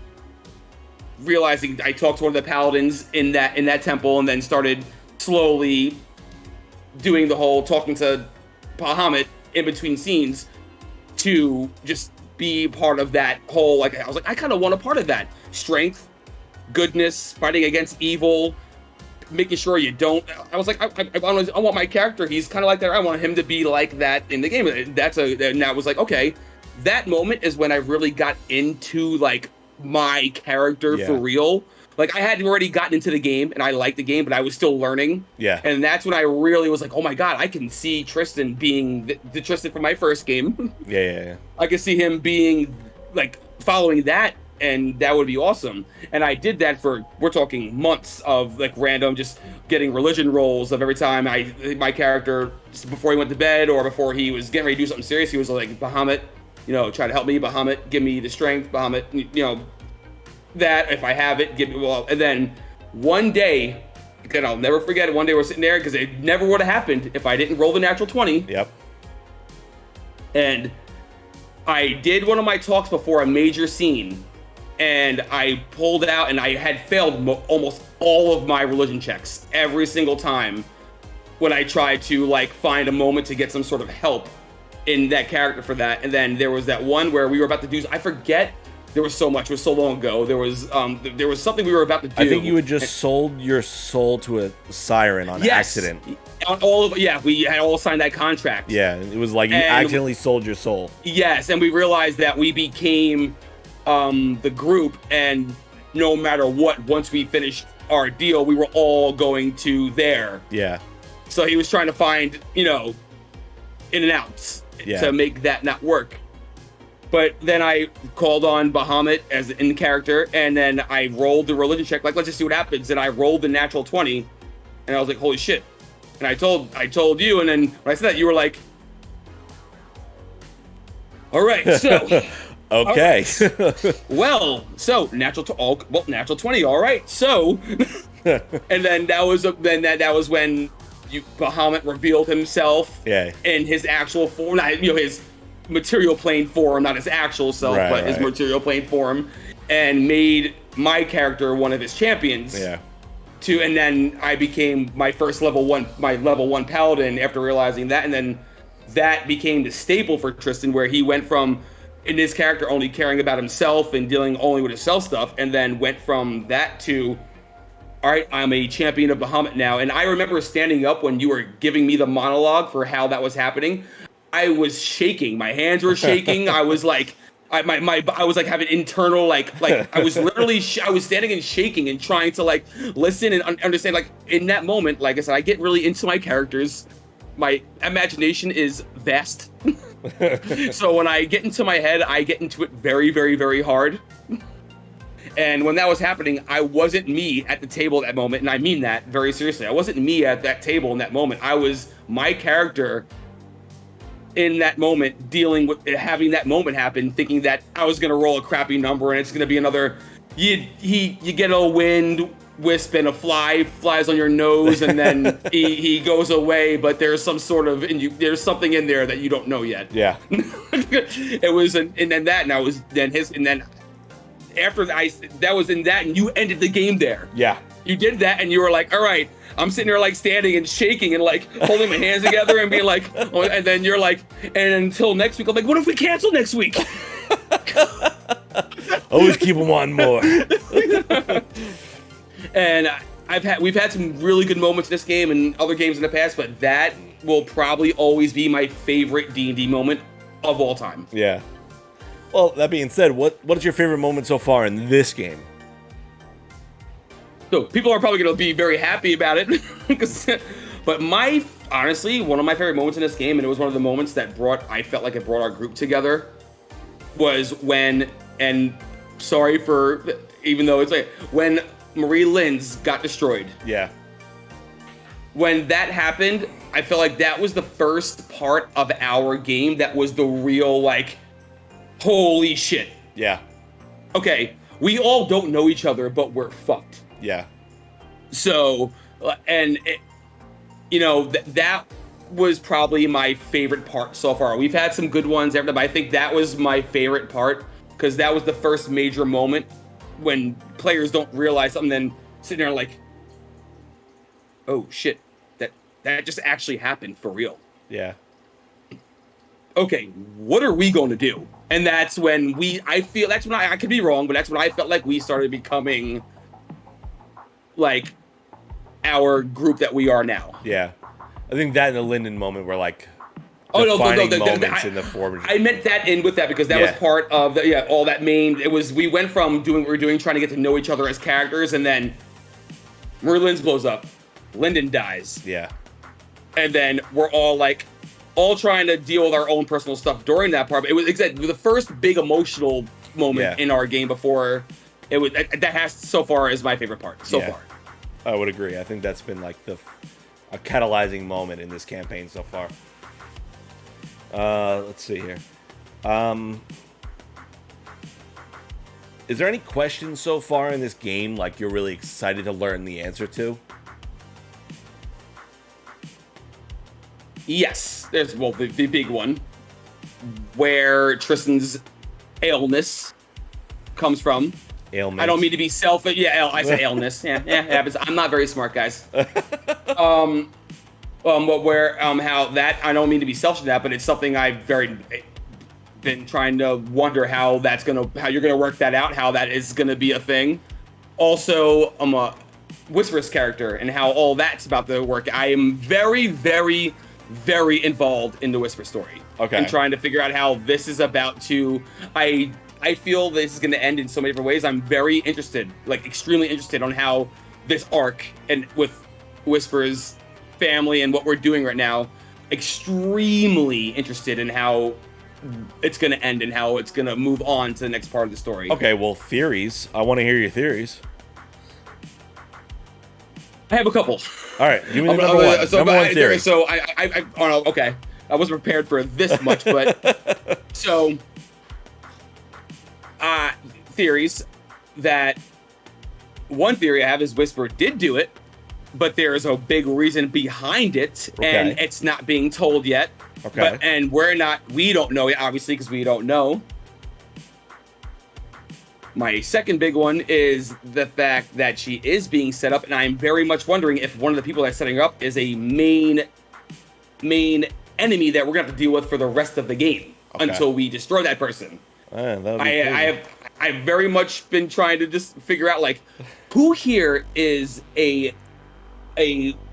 realizing I talked to one of the paladins in that temple, and then started slowly doing the whole talking to Bahamut in between scenes to just be part of that whole, like, I was like, I kind of want a part of that. Strength, goodness, fighting against evil, making sure you don't. I was like, I want my character, he's kind of like that. I want him to be like that in the game. And that was like, okay, that moment is when I really got into like my character for real. Like, I had already gotten into the game and I liked the game, but I was still learning. Yeah. And that's when I really was like, oh my God, I can see Tristin being the Tristin from my first game. Yeah. I could see him being like following that, and that would be awesome. And I did that we're talking months of like random, just getting religion rolls of every time my character, before he went to bed or before he was getting ready to do something serious, he was like, Bahamut, try to help me, Bahamut, give me the strength, Bahamut, that if I have it, give me, and then one day, and I'll never forget it, one day we're sitting there, because it never would have happened if I didn't roll the natural 20. Yep. And I did one of my talks before a major scene, and I pulled out, and I had failed almost all of my religion checks every single time when I tried to like find a moment to get some sort of help in that character for that. And then there was that one where we were about to do, I forget, there was so much, it was so long ago. There was something we were about to do. I think you had just sold your soul to a siren on accident. We had all signed that contract. Yeah, it was like you accidentally sold your soul. Yes, and we realized that we became the group, and no matter what, once we finished our deal, we were all going to there. Yeah. So he was trying to find, in and outs to make that not work. But then I called on Bahamut as in character, and then I rolled the religion check. Like, let's just see what happens. And I rolled the natural 20, and I was like, holy shit. And I told you, and then when I said that, you were like, all right, so. Okay. Well, so natural 20. All right. So, and then that was when Bahamut revealed himself in his actual form, not his material plane form, not his actual self, but his material plane form, and made my character one of his champions. Yeah. And then I became my first level 1 paladin after realizing that, and then that became the staple for Tristin, where he went from in his character only caring about himself and dealing only with his self stuff, and then went from that to, all right, I'm a champion of Bahamut now. And I remember standing up when you were giving me the monologue for how that was happening. I was shaking. My hands were shaking. I was like, I was like having internal like I was literally I was standing and shaking and trying to like listen and understand. Like in that moment, like I said, I get really into my characters. My imagination is vast. So when I get into my head, I get into it very, very, very hard. And when that was happening, I wasn't me at the table at that moment, and I mean that very seriously. I wasn't me at that table in that moment. I was my character in that moment, dealing with having that moment happen, thinking that I was gonna roll a crappy number and it's gonna be another. You get a wind wisp and a fly flies on your nose, and then he goes away. But there's some sort of there's something in there that you don't know yet. Yeah. It was and then that, and I was then his, and then after that was in that, and you ended the game there. Yeah. You did that, and you were like, all right, I'm sitting there like standing and shaking and like holding my hands together and being like, oh, and then you're like, and until next week, I'm like, what if we cancel next week? Always keep them on more. And we've had some really good moments in this game and other games in the past, but that will probably always be my favorite D&D moment of all time. Yeah. Well, that being said, what is your favorite moment so far in this game? So people are probably going to be very happy about it, but honestly, one of my favorite moments in this game, and it was one of the moments that I felt like it brought our group together, was when, and sorry for, even though it's like, when Marie Lynn's got destroyed. Yeah. When that happened, I felt like that was the first part of our game that was the real, like, holy shit. Yeah. Okay, we all don't know each other, but we're fucked. Yeah. So, and that was probably my favorite part so far. We've had some good ones, but I think that was my favorite part because that was the first major moment when players don't realize something, then sitting there like, oh shit, that just actually happened for real. Yeah. Okay, what are we going to do? And that's when I could be wrong, but that's when I felt like we started becoming like our group that we are now. Yeah. I think that and the Lyndon moment were like defining moments in the form. I meant that in with that because that was part of all that main. It was, we went from doing what we were doing, trying to get to know each other as characters, and then Merlin's blows up, Lyndon dies. Yeah. And then we're all trying to deal with our own personal stuff during that part. But it was exactly the first big emotional moment in our game before it was. That has so far is my favorite part so far. I would agree. I think that's been like a catalyzing moment in this campaign so far. Let's see here. Is there any questions so far in this game like you're really excited to learn the answer to? Yes, there's the big one where Tristan's illness comes from. Ailment. I don't mean to be selfish. Yeah, I said illness. Yeah, it happens. I'm not very smart, guys. How that, I don't mean to be selfish in that, but it's something I've been trying to wonder how you're gonna work that out, how that is gonna be a thing. Also, I'm a Whisper's character and how all that's about to work. I am very, very, very involved in the Whisper story. Okay. And trying to figure out how this is about to. I feel this is going to end in so many different ways. I'm very interested, like extremely interested, on how this arc and with Whisper's family and what we're doing right now. Extremely interested in how it's going to end and how it's going to move on to the next part of the story. Okay, well, theories. I want to hear your theories. I have a couple. All right, give me the number one. Number one theory. So I don't know. Okay, I wasn't prepared for this much, but so theories that one theory I have is Whisper did do it, but there is a big reason behind it, and it's not being told yet. Okay. And we don't know yet, obviously, because we don't know. My second big one is the fact that she is being set up, and I'm very much wondering if one of the people that's setting her up is a main enemy that we're gonna have to deal with for the rest of the game until we destroy that person. I've very much been trying to just figure out like who here is a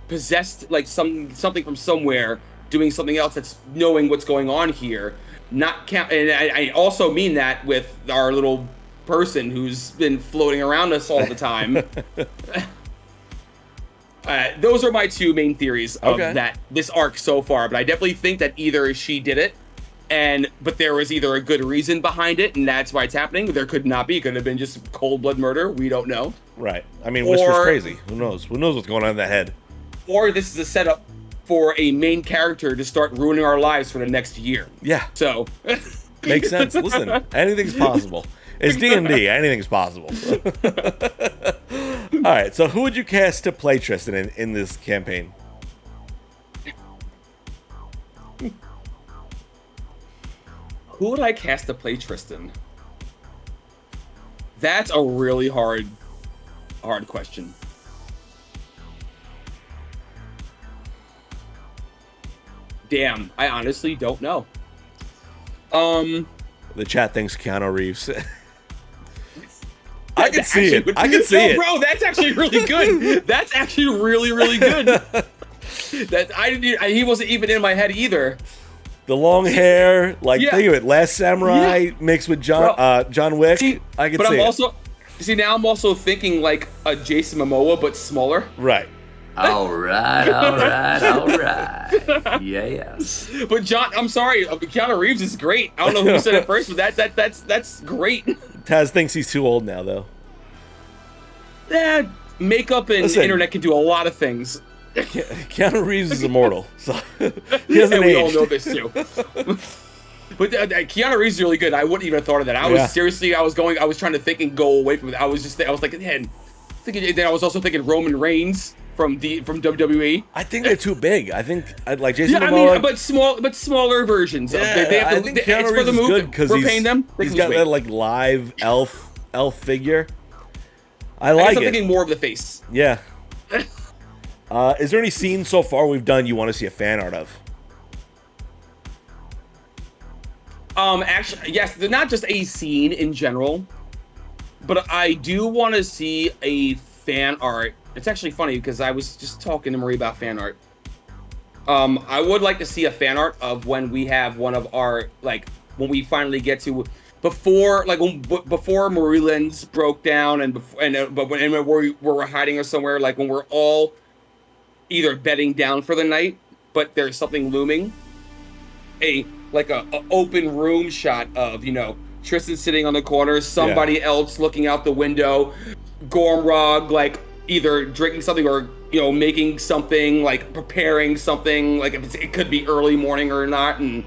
possessed, like something from somewhere doing something else that's knowing what's going on here. And I also mean that with our little person who's been floating around us all the time. Those are my two main theories of that this arc so far, but I definitely think that either she did it, but there was either a good reason behind it, and that's why it's happening. There could not be. It could have been just cold blood murder. We don't know. Right. I mean, Whisper's crazy. Who knows? Who knows what's going on in the head? Or this is a setup for a main character to start ruining our lives for the next year. Yeah. So makes sense. Listen, anything's possible. It's D&D. Anything's possible. All right. So who would you cast to play Tristin in this campaign? Who would I cast to play Tristin? That's a really hard question. Damn, I honestly don't know. The chat thinks Keanu Reeves. I can see it. I can see it. Bro, that's actually really good. That's actually really, really good. He wasn't even in my head either. The long hair, think of it, Last Samurai mixed with John Wick. I can see it. Now I'm also thinking like a Jason Momoa, but smaller. Right. All right. Yes. But John, I'm sorry, Keanu Reeves is great. I don't know who said it first, but that's great. Taz thinks he's too old now, though. Yeah, makeup and internet can do a lot of things. Keanu Reeves is immortal, so he hasn't aged. We all know this too. But Keanu Reeves is really good. I wouldn't even have thought of that. I was trying to think and go away from it. I was like, man. Then I was also thinking Roman Reigns from WWE. I think they're too big. I think like Jason Momoa. but smaller versions. Yeah, I think Keanu Reeves is good because we're paying them. He's got that like live elf figure. I guess I'm it. thinking more of the face. Yeah. Is there any scenes so far we've done you want to see a fan art of? Actually, yes. They're not just a scene in general, but I do want to see a fan art. It's actually funny because I was just talking to Marie about fan art. I would like to see a fan art of when we have one of our when we finally get to before Marie Lynn's broke down and we're hiding or somewhere, like when we're all either bedding down for the night, but there's something looming. A open room shot of Tristin sitting on the corner, somebody else looking out the window, Gormrog either drinking something or making something, preparing something, if it could be early morning or not, and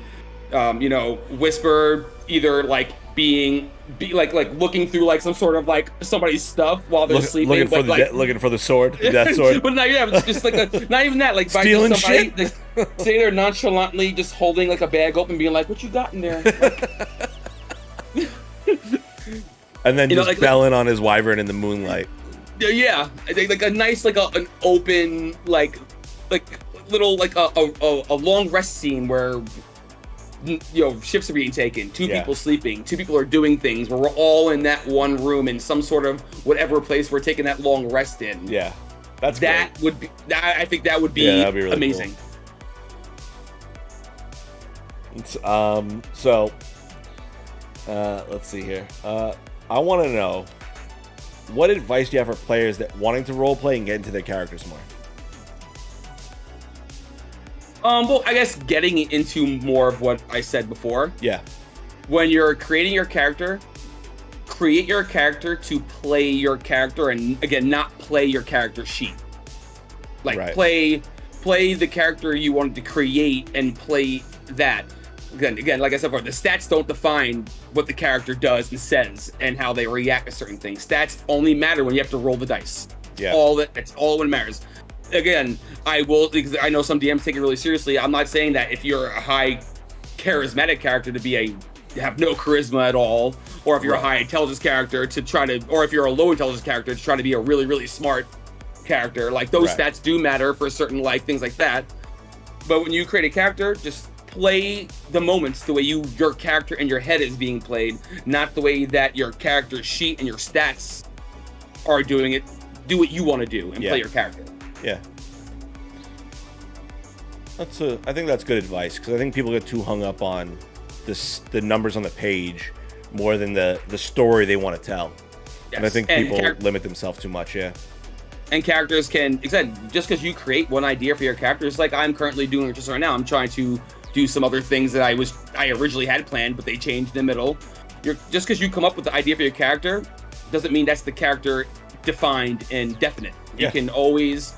Whisper either being looking through some sort of somebody's stuff while they're sleeping, looking for the sword, the death sword. But it's just not even that, stealing by somebody shit. Sitting there nonchalantly, just holding a bag open, being like, "What you got in there?" And then just belling on his wyvern in the moonlight. Yeah, a nice an open little a long rest scene where shifts are being taken, two people sleeping, two people are doing things, where we're all in that one room in some sort of whatever place we're taking that long rest in. Yeah, I think that would be that'd be really amazing. Cool. So let's see here. I want to know, what advice do you have for players that wanting to roleplay and get into their characters more? Well, I guess getting into more of what I said before. Yeah. When you're creating your character, create your character to play your character, and again, not play your character sheet. Play the character you wanted to create and play that. Again, like I said before, the stats don't define what the character does and says and how they react to certain things. Stats only matter when you have to roll the dice. Yeah. That's all that matters. Again, I know some DMs take it really seriously. I'm not saying that if you're a high charismatic character to have no charisma at all, or if you're a high intelligence character or if you're a low intelligence character to try to be a really, really smart character. Those stats do matter for certain things like that. But when you create a character, just play the moments the way your character in your head is being played, not the way that your character sheet and your stats are doing it. Do what you want to do and play your character. Yeah. I think that's good advice, because I think people get too hung up on the numbers on the page more than the story they want to tell. Yes. And I think people limit themselves too much, And characters can, just because you create one idea for your character, it's like I'm currently doing it just right now. I'm trying to do some other things that I originally had planned, but they changed in the middle. Just because you come up with the idea for your character doesn't mean that's the character defined and definite. You can always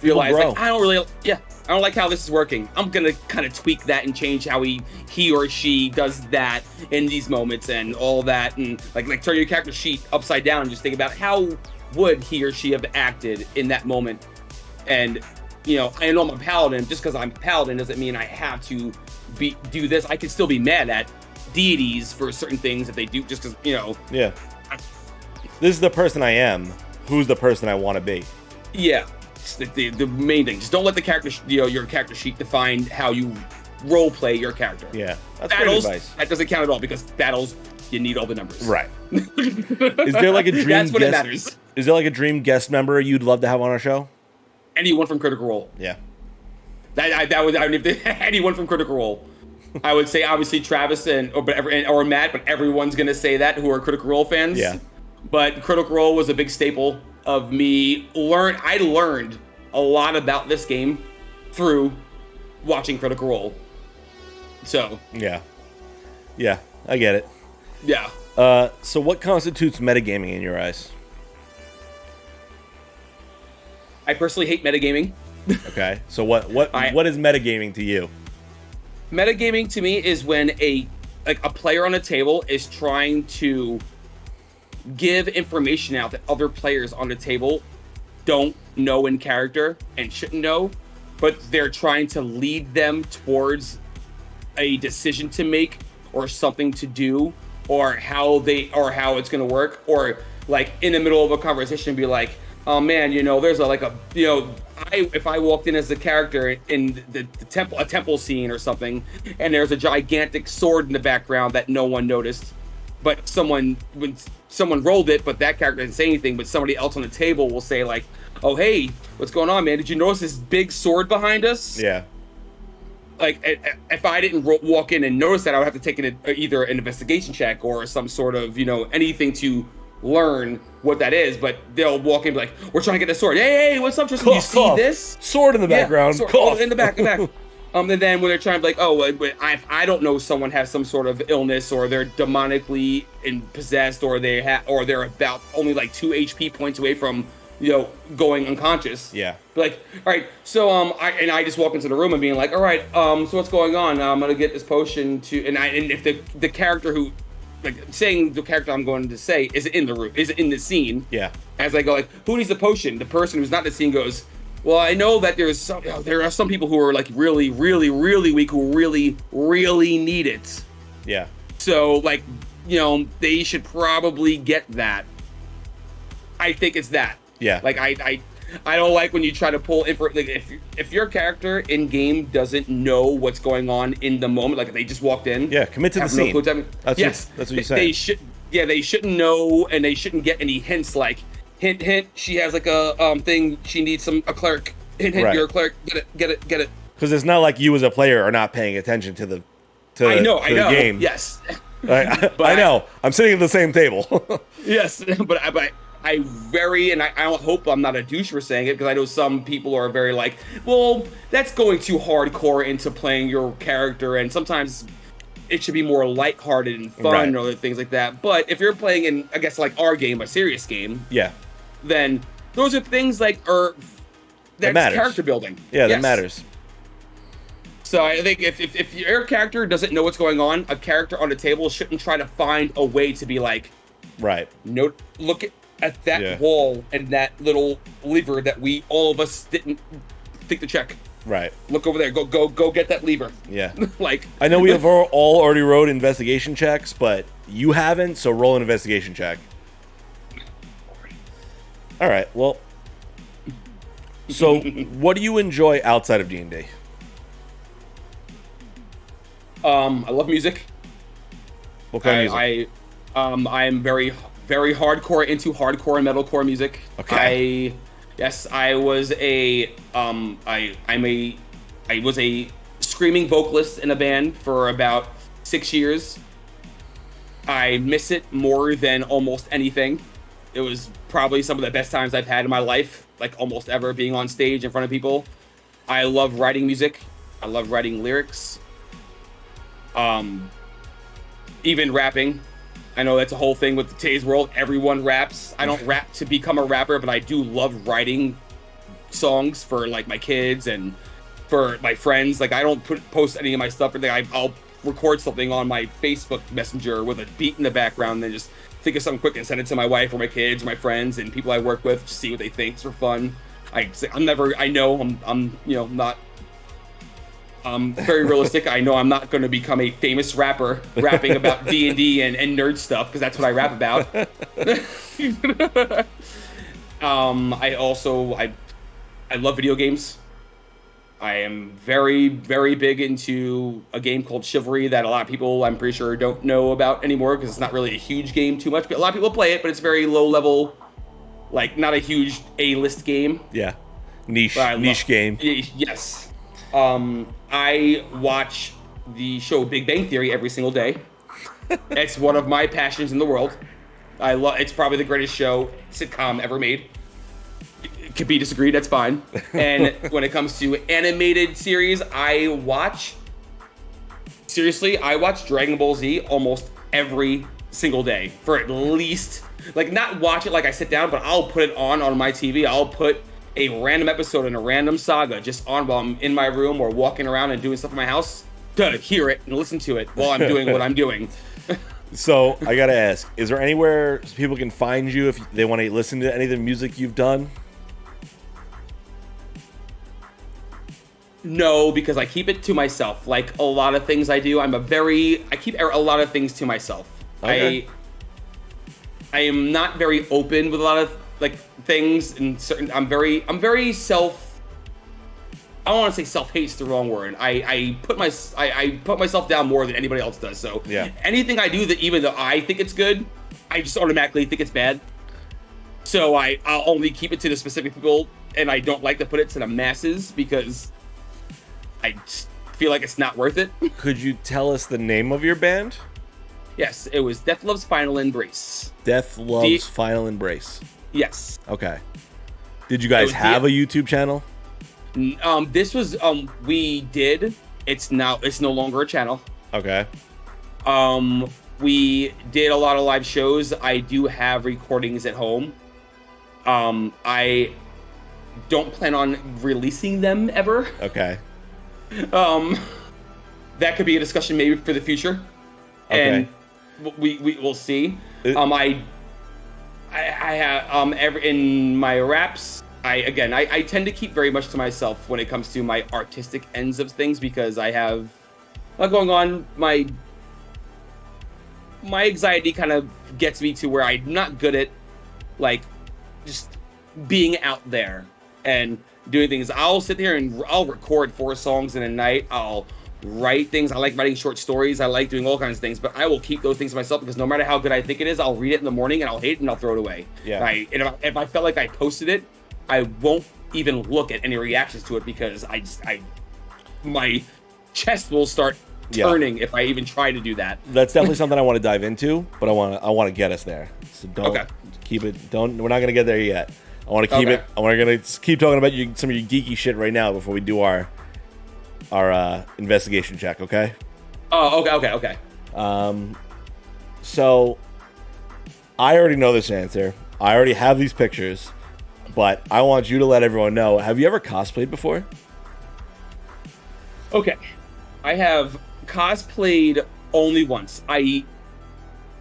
realize, I don't like how this is working. I'm gonna kind of tweak that and change how he or she does that in these moments and all that, and turn your character sheet upside down and just think about how would he or she have acted in that moment. And I know I'm a paladin. Just because I'm a paladin doesn't mean I have to do this. I can still be mad at deities for certain things that they do, just because this is the person I am. Who's the person I want to be? Yeah, it's the main thing. Just don't let the character, your character sheet define how you role play your character. Yeah, that's great battles. advice. That doesn't count at all because battles, you need all the numbers. Right. Is there like a dream? That's when guest, it matters. Is there like a dream guest member you'd love to have on our show? Anyone from Critical Role. Yeah. Anyone from Critical Role. I would say obviously Travis or Matt, but everyone's gonna say that who are Critical Role fans. Yeah. But Critical Role was a big staple of me. I learned a lot about this game through watching Critical Role. So. Yeah. Yeah, I get it. Yeah. So what constitutes metagaming in your eyes? I personally hate metagaming. Okay. So what is metagaming to you? Metagaming to me is when a player on a table is trying to give information out that other players on the table don't know in character and shouldn't know, but they're trying to lead them towards a decision to make or something to do or how it's going to work, or like in the middle of a conversation be like, oh man, there's if I walked in as a character in a temple scene or something, and there's a gigantic sword in the background that no one noticed, but when someone rolled it, but that character didn't say anything, but somebody else on the table will say like, oh hey, what's going on, man? Did you notice this big sword behind us? Yeah. Like, if I didn't walk in and notice that, I would have to take either an investigation check or some sort of, anything to learn what that is. But they'll walk in and be like, we're trying to get the sword. Hey, what's up, Tristin? You see this? Sword in the background. Sword, Cough. in the back. And then when they're trying to be like, oh, I don't know, someone has some sort of illness, or they're demonically possessed, or they're about only like 2 HP points away from going unconscious. Yeah. Like, all right, so I just walk into the room and being like, all right, so what's going on? I'm gonna get this potion and if the character who, like, saying the character I'm going to say is in the room, is in the scene. Yeah. As I go like, who needs a potion? The person who's not in the scene goes, well, I know that there are some people who are like really, really, really weak who really, really need it. Yeah. So like, they should probably get that. I think it's that. Yeah. Like I don't like when you try to pull if your character in game doesn't know what's going on in the moment, like if they just walked in. Yeah, commit to the scene. That's what you're saying. They shouldn't know, and they shouldn't get any hints like hint. She has like a thing. She needs a cleric. Hint. Right. You're a cleric. Get it. Because it's not like you as a player are not paying attention to the I know. game. Yes. I know. I'm sitting at the same table. Yes, but I don't hope I'm not a douche for saying it, because I know some people are very like, well, that's going too hardcore into playing your character, and sometimes it should be more lighthearted and fun and other things like that. But if you're playing in, I guess, like our game, a serious game, then those are things that's character building. Yeah, that matters. So I think if your character doesn't know what's going on, a character on the table shouldn't try to find a way to be like, look at that wall and that little lever that all of us didn't think to check. Right. Look over there. Go get that lever. Yeah. Like, I know we have all already wrote investigation checks, but you haven't, so roll an investigation check. All right. Well, so what do you enjoy outside of D&D? I love music. What kind of music? I am very, very hardcore into hardcore and metalcore music. Okay. I was I was a screaming vocalist in a band for about 6 years. I miss it more than almost anything. It was probably some of the best times I've had in my life, like almost ever, being on stage in front of people. I love writing music. I love writing lyrics. Even rapping. I know that's a whole thing with today's world. Everyone raps. I don't rap to become a rapper, but I do love writing songs for like my kids and for my friends. Like, I don't post any of my stuff, or I'll record something on my Facebook Messenger with a beat in the background, and then just think of something quick and send it to my wife or my kids or my friends and people I work with to see what they think. It's for fun. I'm not Very realistic. I know I'm not going to become a famous rapper rapping about D&D and nerd stuff, because that's what I rap about. I love video games. I am very, very big into a game called Chivalry that a lot of people, I'm pretty sure, don't know about anymore, because it's not really a huge game too much. But a lot of people play it, but it's very low level, like not a huge A-list game. Yeah, niche game. Yes. I watch the show Big Bang Theory every single day. It's one of my passions in the world. It's probably the greatest sitcom ever made. It could be disagreed, that's fine. And when it comes to animated series, I watch Dragon Ball Z almost every single day for at least, like, not watch it like I sit down, but I'll put it on my TV. I'll put a random episode in a random saga just on while I'm in my room or walking around and doing stuff in my house to hear it and listen to it while I'm doing what I'm doing. So I gotta ask, is there anywhere people can find you if they want to listen to any of the music you've done? No, because I keep it to myself. Like a lot of things I do, I keep a lot of things to myself. Okay. I am not very open with a lot of things, and certain. I'm very self. I don't want to say self-hate's the wrong word. I put myself down more than anybody else does. So yeah. Anything I do that even though I think it's good, I just automatically think it's bad. So I'll only keep it to the specific people, and I don't like to put it to the masses because I just feel like it's not worth it. Could you tell us the name of your band? Yes, it was Death Loves Final Embrace. Death Loves Final Embrace. Yes. Okay. Did you guys have a YouTube channel? This was we did. It's no longer a channel. Okay. We did a lot of live shows. I do have recordings at home. I don't plan on releasing them ever. Okay. That could be a discussion maybe for the future. Okay. And we will see. I have in my raps, I tend to keep very much to myself when it comes to my artistic ends of things, because I have a lot going on. My anxiety kind of gets me to where I'm not good at just being out there and doing things. I'll sit here and I'll record 4 songs in a night. I'll write things. I like writing short stories. I like doing all kinds of things, but I will keep those things to myself, because no matter how good I think it is, I'll read it in the morning and I'll hate it and I'll throw it away. Yeah. If I felt like I posted it, I won't even look at any reactions to it, because my chest will start turning if I even try to do that. That's definitely something I want to dive into, but I want to get us there. So don't keep it. We're not going to get there yet. I want to keep it. We're going to keep talking about some of your geeky shit right now before we do our investigation check, okay? Oh, okay. So I already know this answer. I already have these pictures, but I want you to let everyone know. Have you ever cosplayed before? Okay. I have cosplayed only once.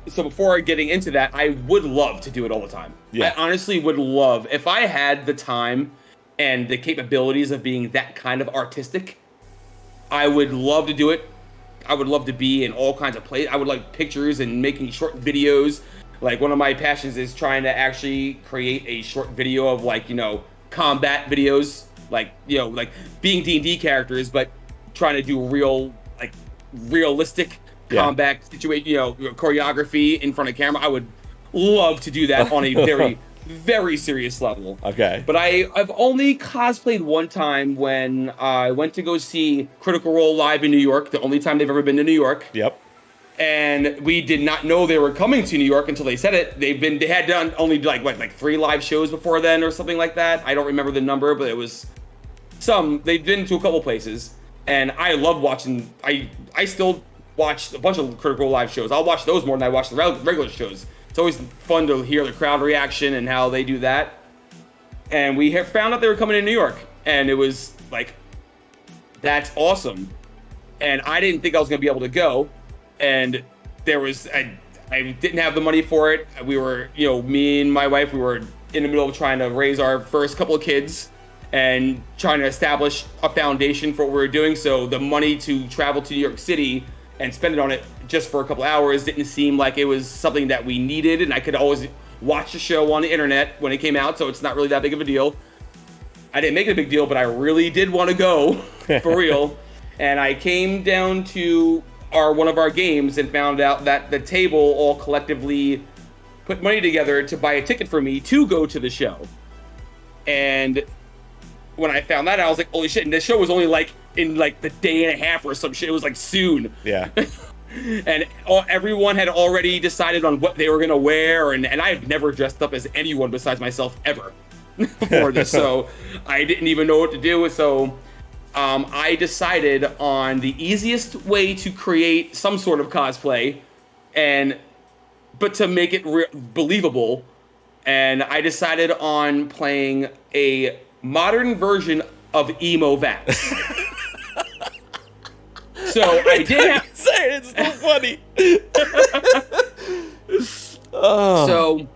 So before getting into that, I would love to do it all the time. Yeah. I honestly would love, if I had the time and the capabilities of being that kind of artistic, I would love to do it. I would love to be in all kinds of places. I would like pictures and making short videos. Like, one of my passions is trying to actually create a short video of combat videos, like being D&D characters, but trying to do realistic combat situation, choreography in front of camera. I would love to do that on a very, very serious level. Okay. But I've only cosplayed one time when I went to go see Critical Role live in New York, the only time they've ever been to New York. Yep. And we did not know they were coming to New York until they said it. They had done only like 3 live shows before then or something like that. I don't remember the number, but it was they've been to a couple places. And I love watching, I still watch a bunch of Critical Role live shows. I'll watch those more than I watch the regular shows. It's always fun to hear the crowd reaction and how they do that. And we found out they were coming to New York, and it was like, that's awesome. And I didn't think I was going to be able to go. And there was, I didn't have the money for it. We were, me and my wife, we were in the middle of trying to raise our first couple of kids. and trying to establish a foundation for what we were doing. So the money to travel to New York City and spend it on it just for a couple hours didn't seem like it was something that we needed, and I could always watch the show on the internet when it came out, so it's not really that big of a deal. I didn't make it a big deal, but I really did want to go for real. And I came down to one of our games and found out that the table all collectively put money together to buy a ticket for me to go to the show. And when I found that, I was like, holy shit. And the show was only like in like the day and a half or some shit. It was like soon. Yeah. And everyone had already decided on what they were going to wear. And I've never dressed up as anyone besides myself ever before this. So I didn't even know what to do. So I decided on the easiest way to create some sort of cosplay, but to make it believable. And I decided on playing a modern version of Emo Vax. So I did have... It's so funny. So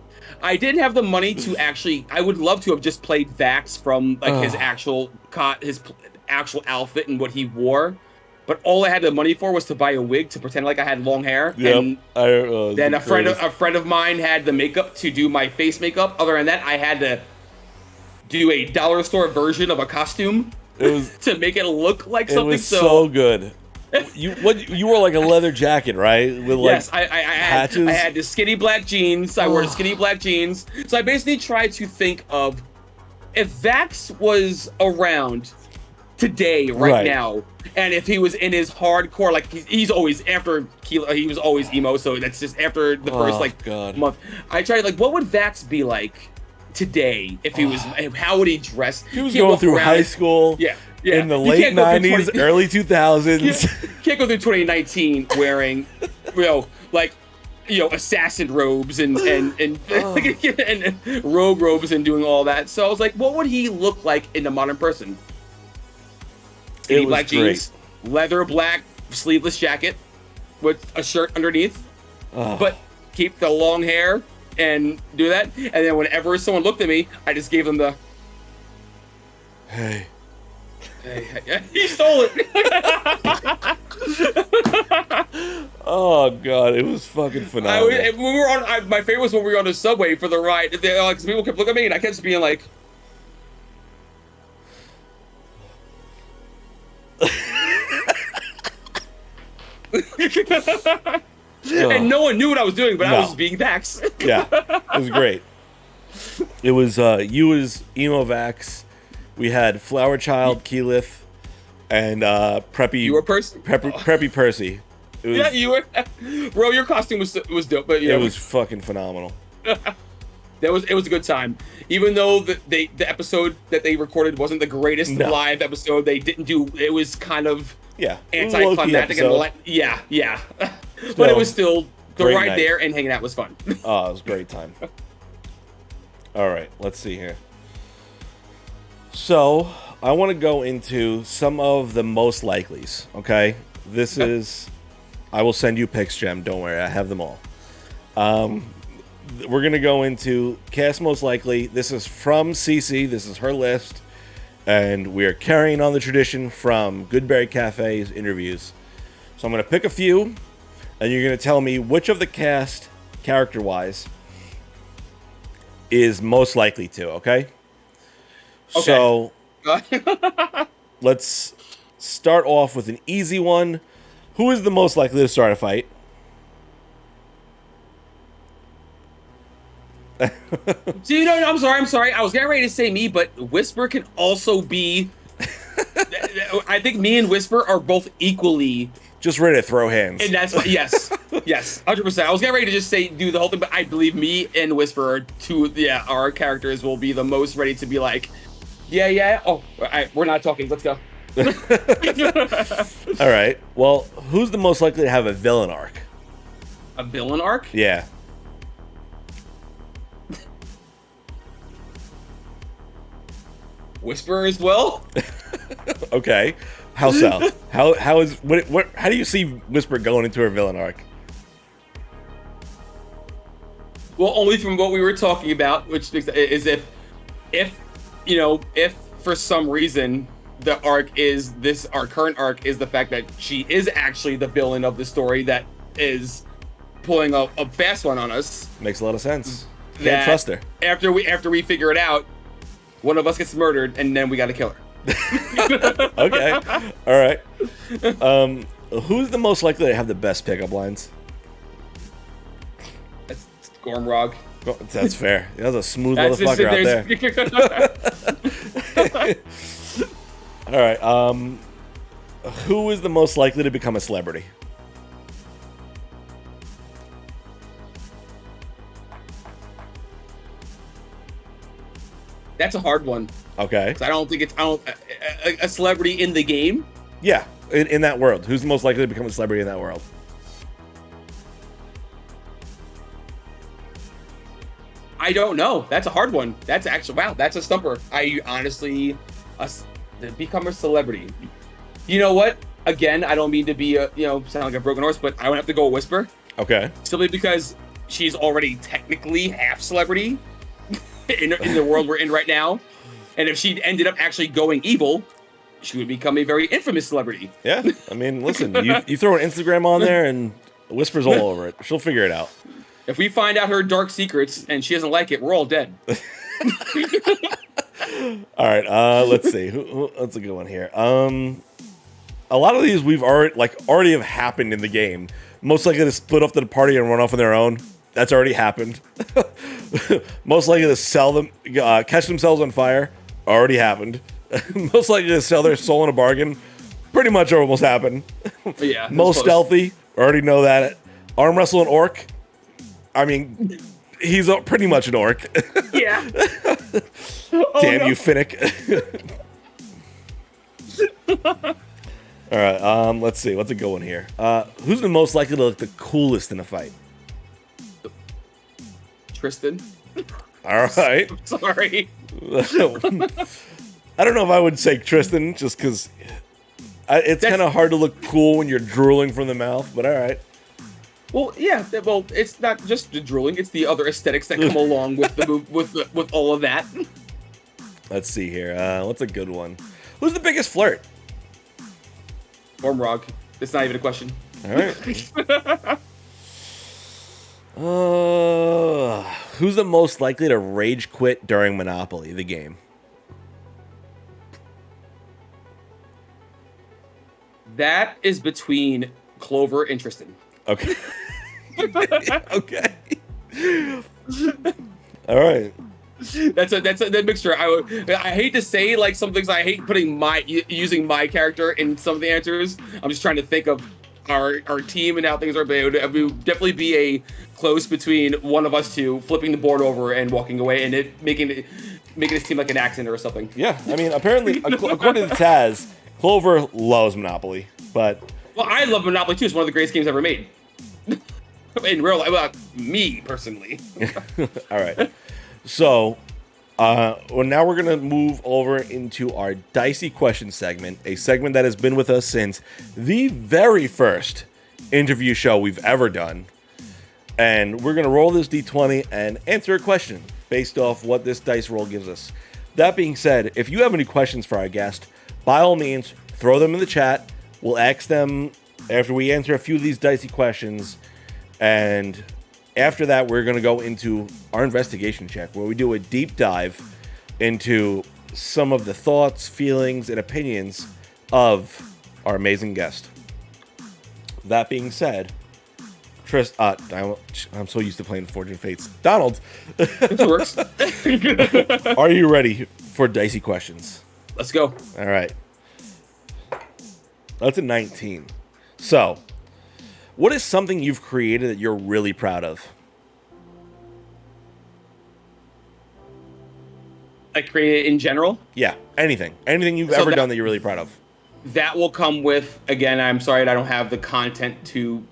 I didn't have the money to actually... I would love to have just played Vax from like his actual outfit and what he wore. But all I had the money for was to buy a wig to pretend like I had long hair. Yep. And then a friend of mine had the makeup to do my face makeup. Other than that, I had to do a dollar store version of a costume to make it look like something. It was so good. You wore like a leather jacket, right? With like yes, I patches. I had the skinny black jeans. I wore the skinny black jeans. So I basically tried to think of if Vax was around today, right now, and if he was in his hardcore, like he's always after he was always emo, so that's just after the first month. I tried like, what would Vax be like today if he was? How would he dress? He was going through high school. Yeah. In the late 90s, early 2000s. Can't go through 2019 wearing, assassin robes and rogue robes and doing all that. So I was like, what would he look like in a modern person? Skinny black jeans, leather black sleeveless jacket with a shirt underneath, but keep the long hair and do that. And then whenever someone looked at me, I just gave them the, hey. He stole it. Oh god, it was fucking phenomenal. When we were on, my favorite was when we were on the subway for the ride. Because people kept looking at me, and I kept being like, and no one knew what I was doing, but I was being Vax. Yeah, it was great. It was you was Emo Vax. We had Flower Child, Keyleth, and Preppy. You were Percy. Preppy Percy. It was, yeah, you were. Bro, your costume was dope, but it was fucking phenomenal. It was a good time. Even though the episode that they recorded wasn't the greatest live episode, they didn't do. It was kind of anticlimactic and but it was still the ride night there and hanging out was fun. Oh, it was a great time. All right, let's see here. So, I want to go into some of the most likelies, okay? This is... I will send you pics, Jem. Don't worry, I have them all. We're going to go into cast most likely. This is from Cece. This is her list. And we are carrying on the tradition from Goodberry Cafe's interviews. So I'm going to pick a few, and you're going to tell me which of the cast, character-wise, is most likely to, okay? So, let's start off with an easy one. Who is the most likely to start a fight? See, no, I'm sorry. I was getting ready to say me, but Whisper can also be... I think me and Whisper are both equally... Just ready to throw hands. And that's yes, 100%. I was getting ready to just do the whole thing, but I believe me and Whisper are our characters will be the most ready to be like... Yeah. Oh, we're not talking. Let's go. All right. Well, who's the most likely to have a villain arc? A villain arc? Yeah. Whisper as well? Okay. How so? How do you see Whisper going into her villain arc? Well, only from what we were talking about, which is if for some reason our current arc is the fact that she is actually the villain of the story that is pulling a fast one on us. Makes a lot of sense. Can't trust her. After we figure it out, one of us gets murdered, and then we got to kill her. Okay. All right. Who's the most likely to have the best pickup lines? That's Gormrog. Oh, that's fair. That's a smooth motherfucker out there. All right. Who is the most likely to become a celebrity? That's a hard one. Okay. I don't think it's a celebrity in the game. Yeah, in that world. Who's the most likely to become a celebrity in that world? I don't know. That's a hard one. That's actually, wow, that's a stumper. I honestly, become a celebrity. You know what? Again, I don't mean to be sound like a broken horse, but I would have to go Whisper. Okay. Simply because she's already technically half celebrity in the world we're in right now. And if she ended up actually going evil, she would become a very infamous celebrity. Yeah. I mean, listen, you throw an Instagram on there and Whisper's all over it. She'll figure it out. If we find out her dark secrets and she doesn't like it, we're all dead. All right. Let's see. That's a good one here. A lot of these we've already have happened in the game. Most likely to split off to the party and run off on their own. That's already happened. Most likely to sell them, catch themselves on fire. Already happened. Most likely to sell their soul in a bargain. Pretty much almost happened. Yeah. Most stealthy. Already know that. Arm wrestle an orc. I mean, he's pretty much an orc. Yeah. Damn you, Finnick. All right, let's see. What's a good one here? Who's the most likely to look the coolest in a fight? Tristin. All right. Sorry. I don't know if I would say Tristin, just because it's kind of hard to look cool when you're drooling from the mouth, but all right. Well, yeah. Well, it's not just the drooling; it's the other aesthetics that come along with the move, with all of that. Let's see here. What's a good one? Who's the biggest flirt? Gormrog. It's not even a question. All right. Who's the most likely to rage quit during Monopoly, the game? That is between Clover and Tristin. Okay. Okay. All right. That's a mixture. I hate to say like some things. I hate using my character in some of the answers. I'm just trying to think of our team and how things are. But it would definitely be a close between one of us two flipping the board over and walking away, and making it seem like an accident or something. Yeah, I mean, apparently, according to Taz, Clover loves Monopoly, but well, I love Monopoly too. It's one of the greatest games ever made. In real life, well, me personally. All right. So, now we're going to move over into our Dicey Question segment, a segment that has been with us since the very first interview show we've ever done. And we're going to roll this D20 and answer a question based off what this dice roll gives us. That being said, if you have any questions for our guest, by all means, throw them in the chat. We'll ask them after we answer a few of these dicey questions. And after that, we're going to go into our investigation check, where we do a deep dive into some of the thoughts, feelings, and opinions of our amazing guest. That being said, I'm so used to playing Fortune Fates. Donald, It works. are you ready for dicey questions? Let's go. All right. That's a 19. So, what is something you've created that you're really proud of? Like create it in general. Yeah, anything. Anything you've ever done that you're really proud of. That will come with, again, I'm sorry I don't have the content to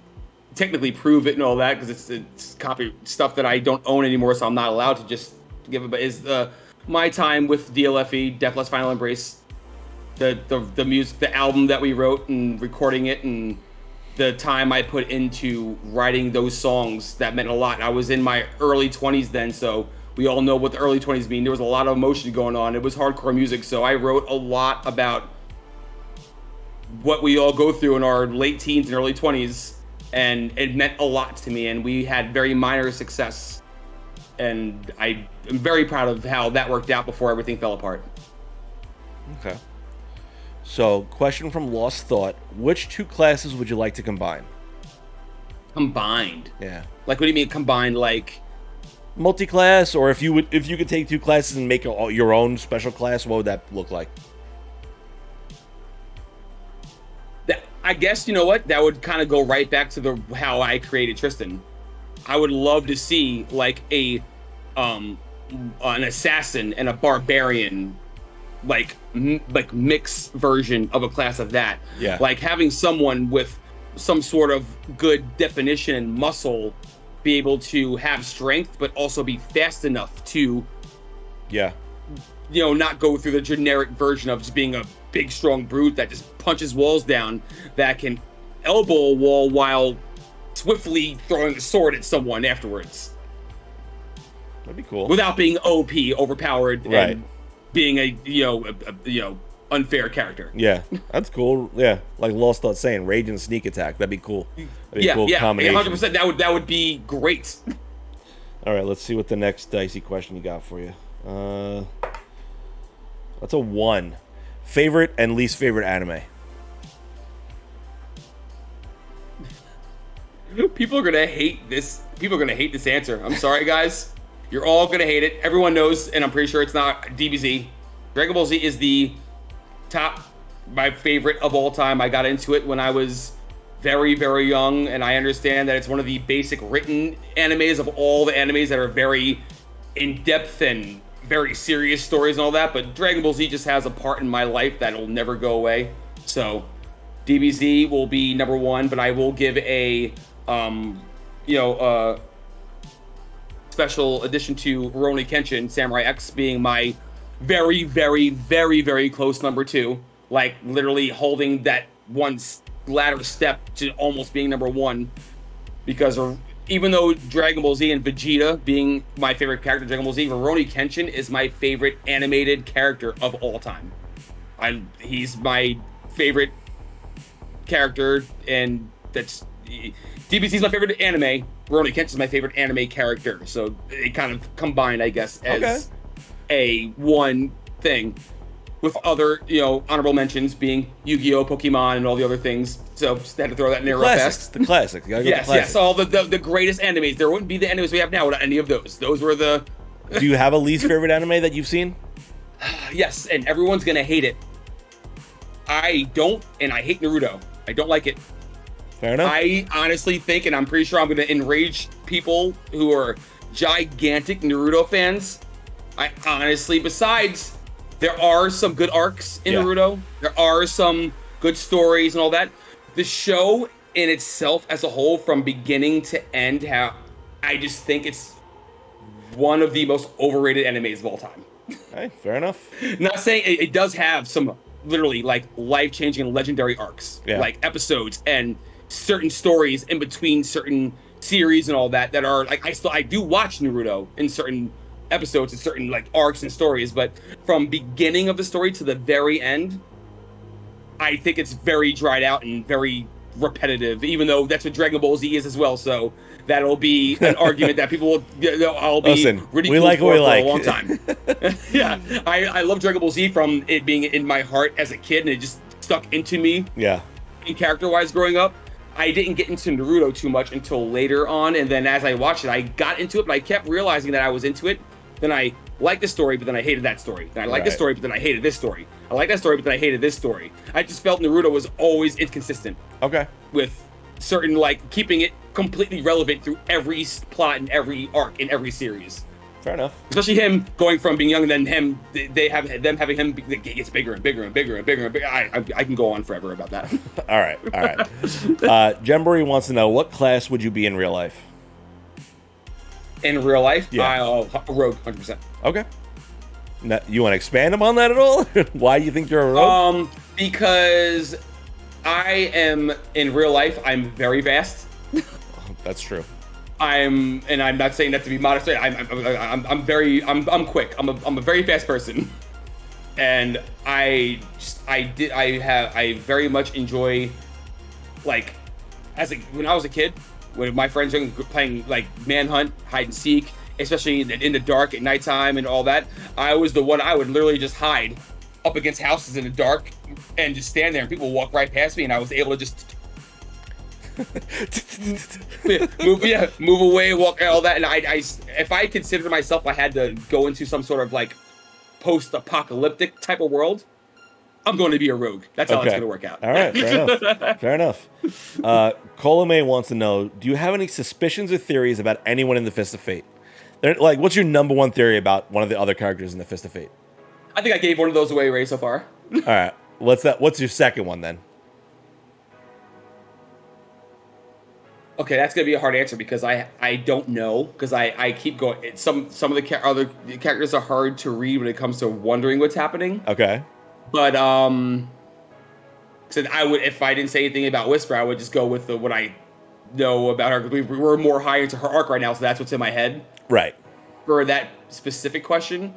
technically prove it and all that, because it's copy stuff that I don't own anymore, so I'm not allowed to just give it. But is my time with DLFE, Death Less Final Embrace, the music, the album that we wrote and recording it, and the time I put into writing those songs, that meant a lot. I was in my early 20s then, so we all know what the early 20s mean. There was a lot of emotion going on. It was hardcore music, so I wrote a lot about what we all go through in our late teens and early 20s, and it meant a lot to me, and we had very minor success. And I am very proud of how that worked out before everything fell apart. Okay. So, question from Lost Thought. Which two classes would you like to combine? Combined? Yeah. Like, what do you mean combined? Like... multi-class, or if you could take two classes and make your own special class, what would that look like? I guess, you know what, that would kind of go right back to how I created Tristin. I would love to see like an assassin and a barbarian like mix version of a class of that. Yeah. Like having someone with some sort of good definition and muscle be able to have strength, but also be fast enough to, not go through the generic version of just being a big, strong brute that just punches walls down, that can elbow a wall while swiftly throwing a sword at someone afterwards. That'd be cool. Without being OP, overpowered, right, and being a unfair character. Yeah, that's cool. Yeah, like Lost Thought saying, rage and sneak attack. That'd be cool. That'd be a cool combination. 100%. That would be great. All right, let's see what the next dicey question you got for you. That's a 1. Favorite and least favorite anime. People are gonna hate this. People are gonna hate this answer. I'm sorry, guys. You're all gonna hate it. Everyone knows, and I'm pretty sure it's not DBZ. Dragon Ball Z is the my favorite of all time. I got into it when I was very, very young, and I understand that it's one of the basic written animes of all the animes that are very in-depth and very serious stories and all that, but Dragon Ball Z just has a part in my life that'll never go away. So DBZ will be number 1, but I will give a special addition to Rurouni Kenshin, Samurai X being my very, very, very, very close number 2. Like literally holding that one ladder step to almost being number 1, because even though Dragon Ball Z and Vegeta being my favorite character in Dragon Ball Z, Rurouni Kenshin is my favorite animated character of all time. He's my favorite character, and that's DBZ is my favorite anime. Rurouni Kenshin is my favorite anime character, so it kind of combined, I guess, as a one thing. With other, honorable mentions being Yu-Gi-Oh, Pokemon, and all the other things. So just had to throw that in there real fast. The classics. You gotta go with the classics. Yes, all the greatest animes. There wouldn't be the animes we have now without any of those. Those were the... Do you have a least favorite anime that you've seen? Yes, and everyone's gonna hate it. I don't, and I hate Naruto. I don't like it. Fair enough. I honestly think, and I'm pretty sure I'm gonna enrage people who are gigantic Naruto fans. I honestly, besides... there are some good arcs in Naruto. There are some good stories and all that. The show in itself as a whole, from beginning to end, I just think it's one of the most overrated animes of all time. Hey, fair enough. Not saying it does have some literally like life-changing and legendary arcs, like episodes and certain stories in between certain series and all that are like, I do watch Naruto in certain episodes and certain like arcs and stories, but from beginning of the story to the very end, I think it's very dried out and very repetitive, even though that's what Dragon Ball Z is as well. So that'll be an argument that people will, I'll be ridiculed for a long time. Yeah, I love Dragon Ball Z from it being in my heart as a kid, and it just stuck into me. Yeah. And character-wise growing up, I didn't get into Naruto too much until later on, and then as I watched it, I got into it, but I kept realizing that I was into it. Then I liked the story, but then I hated that story. Then I liked this story, but then I hated this story. I liked that story, but then I hated this story. I just felt Naruto was always inconsistent. Okay. With certain, like, keeping it completely relevant through every plot and every arc in every series. Fair enough. Especially him going from being young and then him, having him, it gets bigger and bigger and bigger and bigger and bigger. I can go on forever about that. All right. Jembury wants to know, what class would you be in real life? In real life? Yeah. Rogue, 100%. Okay. Now, you want to expand upon that at all? Why do you think you're a rogue? Because I am, in real life, I'm very fast. That's true. I'm not saying that to be modest. I'm quick. I'm a very fast person, and I very much enjoy, like, when I was a kid, when my friends were playing like manhunt, hide and seek, especially in the dark at nighttime and all that. I was the one. I would literally just hide up against houses in the dark and just stand there, and people would walk right past me, and I was able to just move away, walk, all that. And I if I considered myself, I had to go into some sort of like post-apocalyptic type of world, I'm going to be a rogue. That's how it's going to work out. All right, fair enough. Fair enough. Colame wants to know: do you have any suspicions or theories about anyone in the Fist of Fate? Like, what's your number one theory about one of the other characters in the Fist of Fate? I think I gave one of those away, Ray, so far. All right, what's that? What's your second one then? Okay, that's gonna be a hard answer because I don't know, because I keep going. Some of the other characters are hard to read when it comes to wondering what's happening. Okay, but so I would, if I didn't say anything about Whisper, I would just go with what I know about her, because we're more high into her arc right now, so that's what's in my head. Right. For that specific question,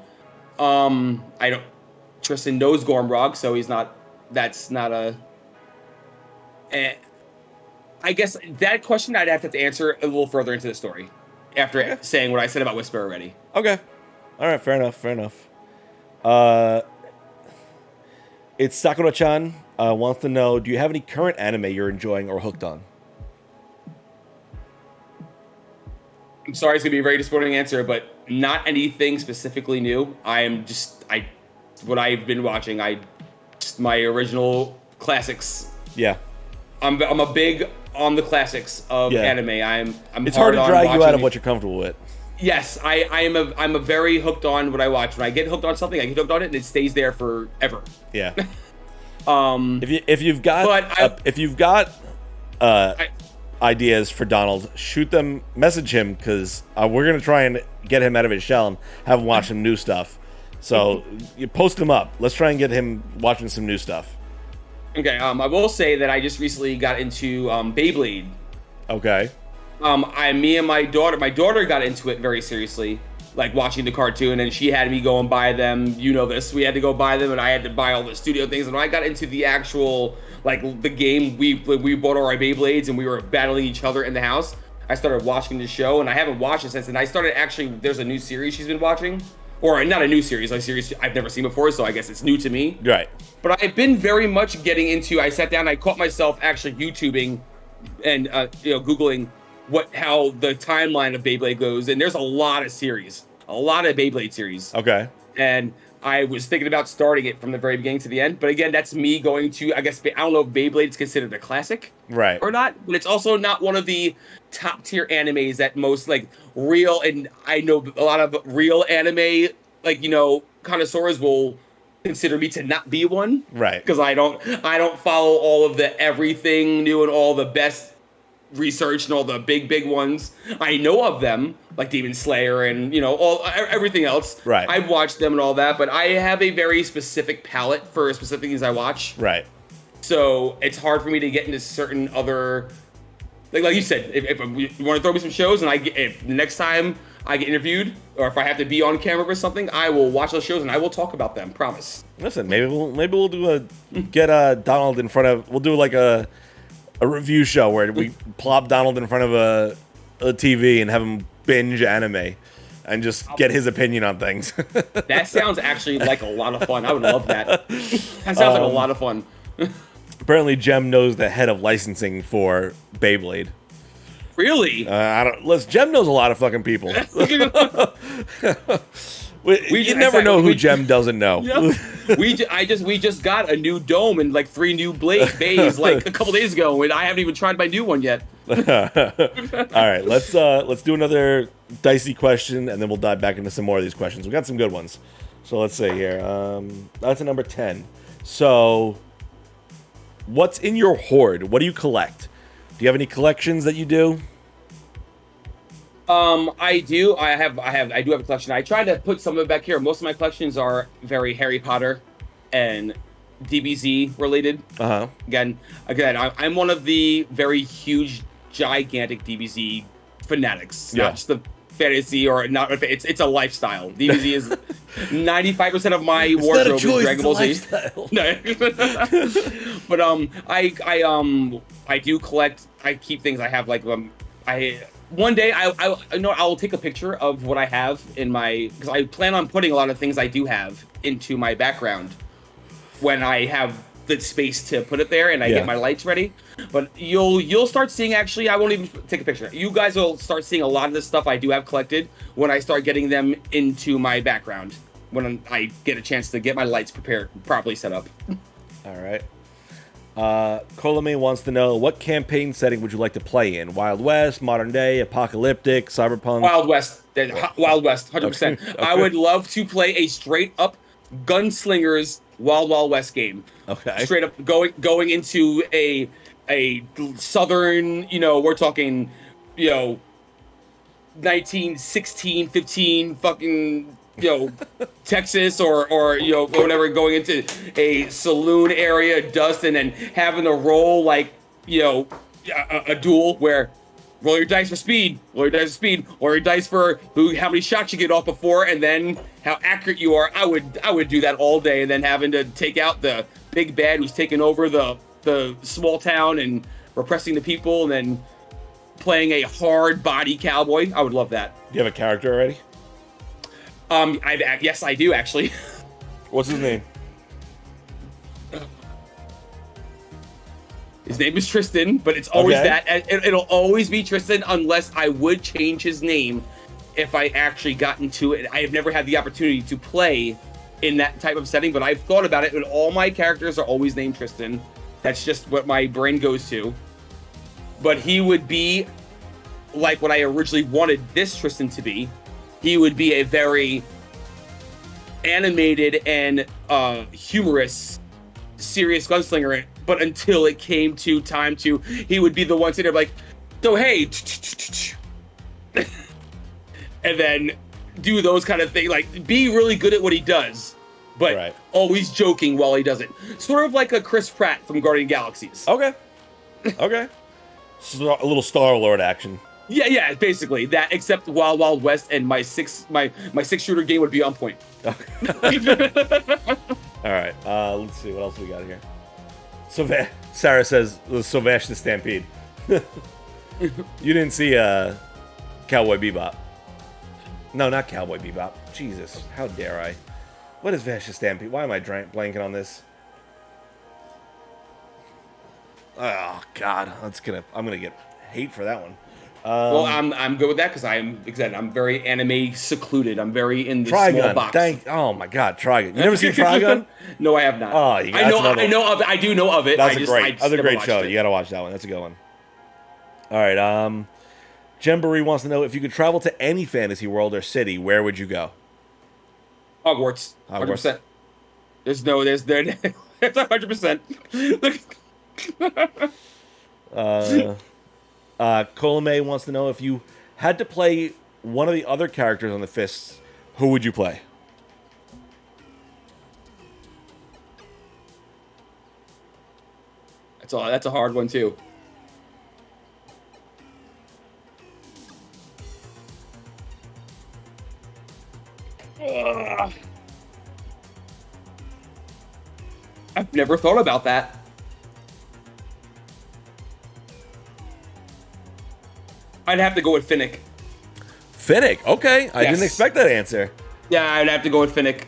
I don't. Tristin knows Gormrog, so he's not. That's not a. I guess that question I'd have to answer a little further into the story after saying what I said about Whisper already. Okay. All right. Fair enough. Fair enough. It's Sakura-chan wants to know: do you have any current anime you're enjoying or hooked on? I'm sorry, it's gonna be a very disappointing answer, but not anything specifically new. What I've been watching, my original classics. Yeah. I'm a big on the classics of anime. It's hard to drag you out of what you're comfortable with. Yes, I'm a very hooked on what I watch. When I get hooked on something, I get hooked on it, and it stays there forever. Yeah. If you've got ideas for Donald, shoot them, message him, because we're gonna try and get him out of his shell and have him watch some new stuff. So you post him up. Let's try and get him watching some new stuff. Okay. I will say that I just recently got into Beyblade. Okay. Me and my daughter got into it very seriously, like watching the cartoon, and she had me go and buy them. You know this. We had to go buy them, and I had to buy all the studio things. And when I got into the actual, like, the game, we bought all our Beyblades, and we were battling each other in the house. I started watching the show, and I haven't watched it since. And I started there's a new series she's been watching. Or not a new series, a series I've never seen before, so I guess it's new to me. Right. But I've been very much getting into. I sat down, I caught myself actually YouTubing and Googling how the timeline of Beyblade goes, and there's a lot of Beyblade series. Okay. And I was thinking about starting it from the very beginning to the end, but again, that's me going to. I guess I don't know if Beyblade's considered a classic, right, or not, but it's also not one of the top tier animes that most like real. And I know a lot of real anime, connoisseurs will consider me to not be one, right? Because I don't follow all of the everything new and all the best research and all the big ones. I know of them, like Demon Slayer and everything else. Right. I've watched them and all that, but I have a very specific palette for specific things I watch. Right. So it's hard for me to get into certain other, like you said, if you want to throw me some shows, and if the next time I get interviewed, or if I have to be on camera for something, I will watch those shows and I will talk about them. Promise. Listen, maybe we'll get Donald in front of. We'll do like a review show where we plop Donald in front of a TV and have him binge anime and just get his opinion on things. That sounds actually like a lot of fun. I would love that. That sounds like a lot of fun. Apparently, Jem knows the head of licensing for Beyblade. Really? Jem knows a lot of fucking people. You never know who Jem doesn't know. Yeah. We just got a new dome and like 3 new bays like a couple days ago, and I haven't even tried my new one yet. All right, let's do another dicey question, and then we'll dive back into some more of these questions. We got some good ones. So let's see here. That's a number 10. So, what's in your hoard? What do you collect? Do you have any collections that you do? I do. I do have a collection. I tried to put some of it back here. Most of my collections are very Harry Potter and DBZ related. Again, I'm one of the very huge, gigantic DBZ fanatics, Yeah. not just the fantasy or not. It's a lifestyle. DBZ is 95% of my wardrobe is Dragon Ball Z. No, but I do collect. I keep things. I have like one day I know I'll take a picture of what I have in my, because I plan on putting a lot of things I do have into my background when I have the space to put it there and I get my lights ready. But you'll start seeing, actually, I won't even take a picture. You guys will start seeing a lot of this stuff I do have collected when I start getting them into my background, when I get a chance to get my lights prepared, properly set up. All right. Colame wants to know, what campaign setting would you like to play in? Wild West, modern day, apocalyptic, cyberpunk? Wild West. Wild West, 100%. Okay. I would love to play a straight up gunslingers Wild West game. Okay. Straight up going into a southern, we're talking, 1916, 15 fucking, Texas or whatever, going into a saloon area, Dustin, and having to roll like, a duel where roll your dice for speed, roll your dice for how many shots you get off before, and then how accurate you are. I would do that all day, and then having to take out the big bad who's taking over the small town and repressing the people, and then playing a hard body cowboy. I would love that. Do you have a character already? Yes, I do actually. What's his name? His name is Tristin, but it's always Okay. that. It'll always be Tristin, unless I would change his name if I actually got into it. I have never had the opportunity to play in that type of setting, but I've thought about it, and all my characters are always named Tristin. That's just what my brain goes to. But he would be like what I originally wanted this Tristin to be. He would be a very animated and humorous, serious gunslinger. But until it came to time to, he would be the one sitting there like, so hey, and then do those kind of things, like be really good at what he does, but always joking while he does it. Sort of like a Chris Pratt from Guardian Galaxies. Okay. Okay. A little Star-Lord action. Yeah, basically that, except Wild West, and my six shooter game would be on point. All right. Let's see what else we got here. So Sarah says Sylvash the Stampede. You didn't see Cowboy Bebop? No, not Cowboy Bebop. Jesus, how dare I? What is Vash the Stampede? Why am I blanking on this? Oh God, I'm gonna get hate for that one. Well, I'm good with that, because I'm very anime secluded. I'm very in the Trigun. small box. Oh my God, Trigun. You never seen Trigun? No, I have not. Oh, I know of it. I do know of it. That's a never great watched show. it. You gotta watch that one. That's a good one. All right. Jembury wants to know, if you could travel to any fantasy world or city, where would you go? Hogwarts. 100%. There's 100%. Colame wants to know, if you had to play one of the other characters on the Fists, who would you play? That's a hard one too. I've never thought about that. I'd have to go with Finnick. Finnick. Okay, I Yes. didn't expect that answer. Yeah, I'd have to go with Finnick.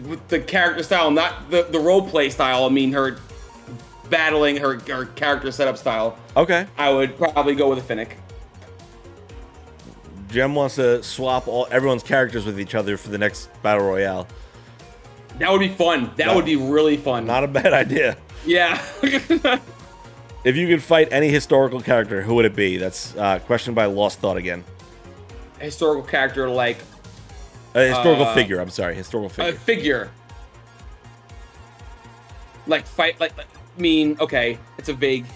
With the character style, not the role play style. I mean, her battling, her character setup style. Okay. I would probably go with a Finnick. Jem wants to swap everyone's characters with each other for the next battle royale. That would be fun. That would be really fun. Not a bad idea. Yeah. If you could fight any historical character, who would it be? That's question by Lost Thought again. A historical character like A historical figure. I'm sorry, historical figure. a figure. Like fight, okay, it's a vague,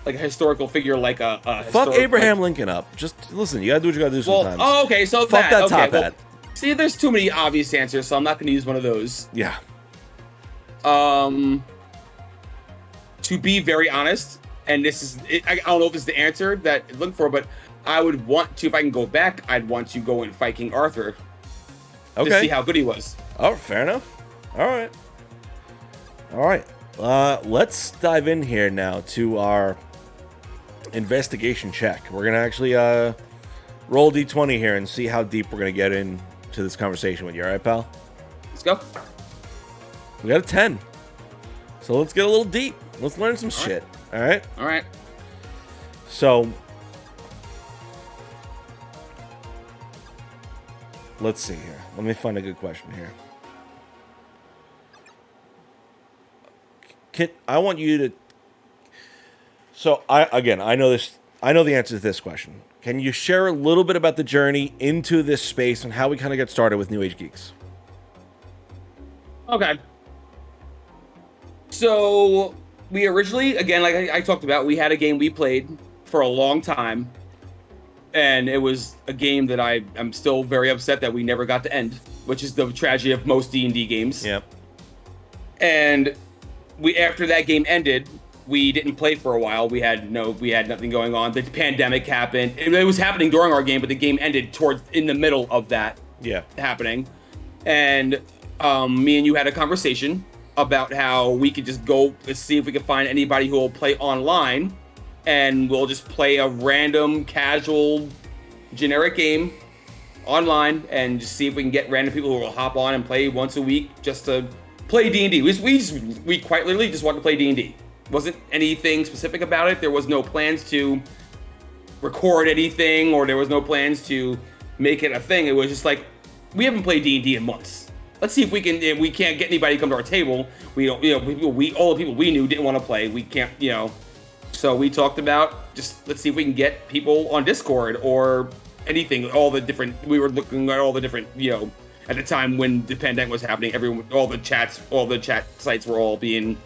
like a historical figure, like a Fuck Abraham Lincoln up. Just listen, you gotta do what you gotta do sometimes. Well, oh, okay, so Fuck that okay, top well, hat. see, there's too many obvious answers, so I'm not gonna use one of those. Yeah. To be very honest, and this is, I don't know if it's the answer that I'm looking for, but I would want to, if I can go back, I'd want to go and fight King Arthur to see how good he was. Oh, fair enough. All right. Let's dive in here now to our investigation check. We're gonna actually roll D20 here and see how deep we're gonna get into this conversation with you. All right, pal? Let's go. We got a 10. So let's get a little deep. Let's learn some shit. All right? All right. So let's see here. Let me find a good question here. Kit, I want you to. So I know this. I know the answer to this question. Can you share a little bit about the journey into this space and how we kind of get started with New Age Geeks? Okay. So we originally, again, like I talked about, we had a game we played for a long time, and it was a game that I'm still very upset that we never got to end, which is the tragedy of most D&D games. Yep. And after that game ended, we didn't play for a while. We had nothing going on. The pandemic happened. It was happening during our game, but the game ended in the middle of that happening. And me and you had a conversation about how we could just go to see if we could find anybody who will play online, and we'll just play a random, casual, generic game online and just see if we can get random people who will hop on and play once a week just to play D&D. We quite literally just wanted to play D&D. Wasn't anything specific about it. There was no plans to record anything, or there was no plans to make it a thing. It was just like, we haven't played D&D in months. Let's see if we can. If we can't get anybody to come to our table. We don't. All the people we knew didn't want to play. We can't. So we talked about just let's see if we can get people on Discord or anything. We were looking at all the different. At the time when the pandemic was happening, all the chat sites were all being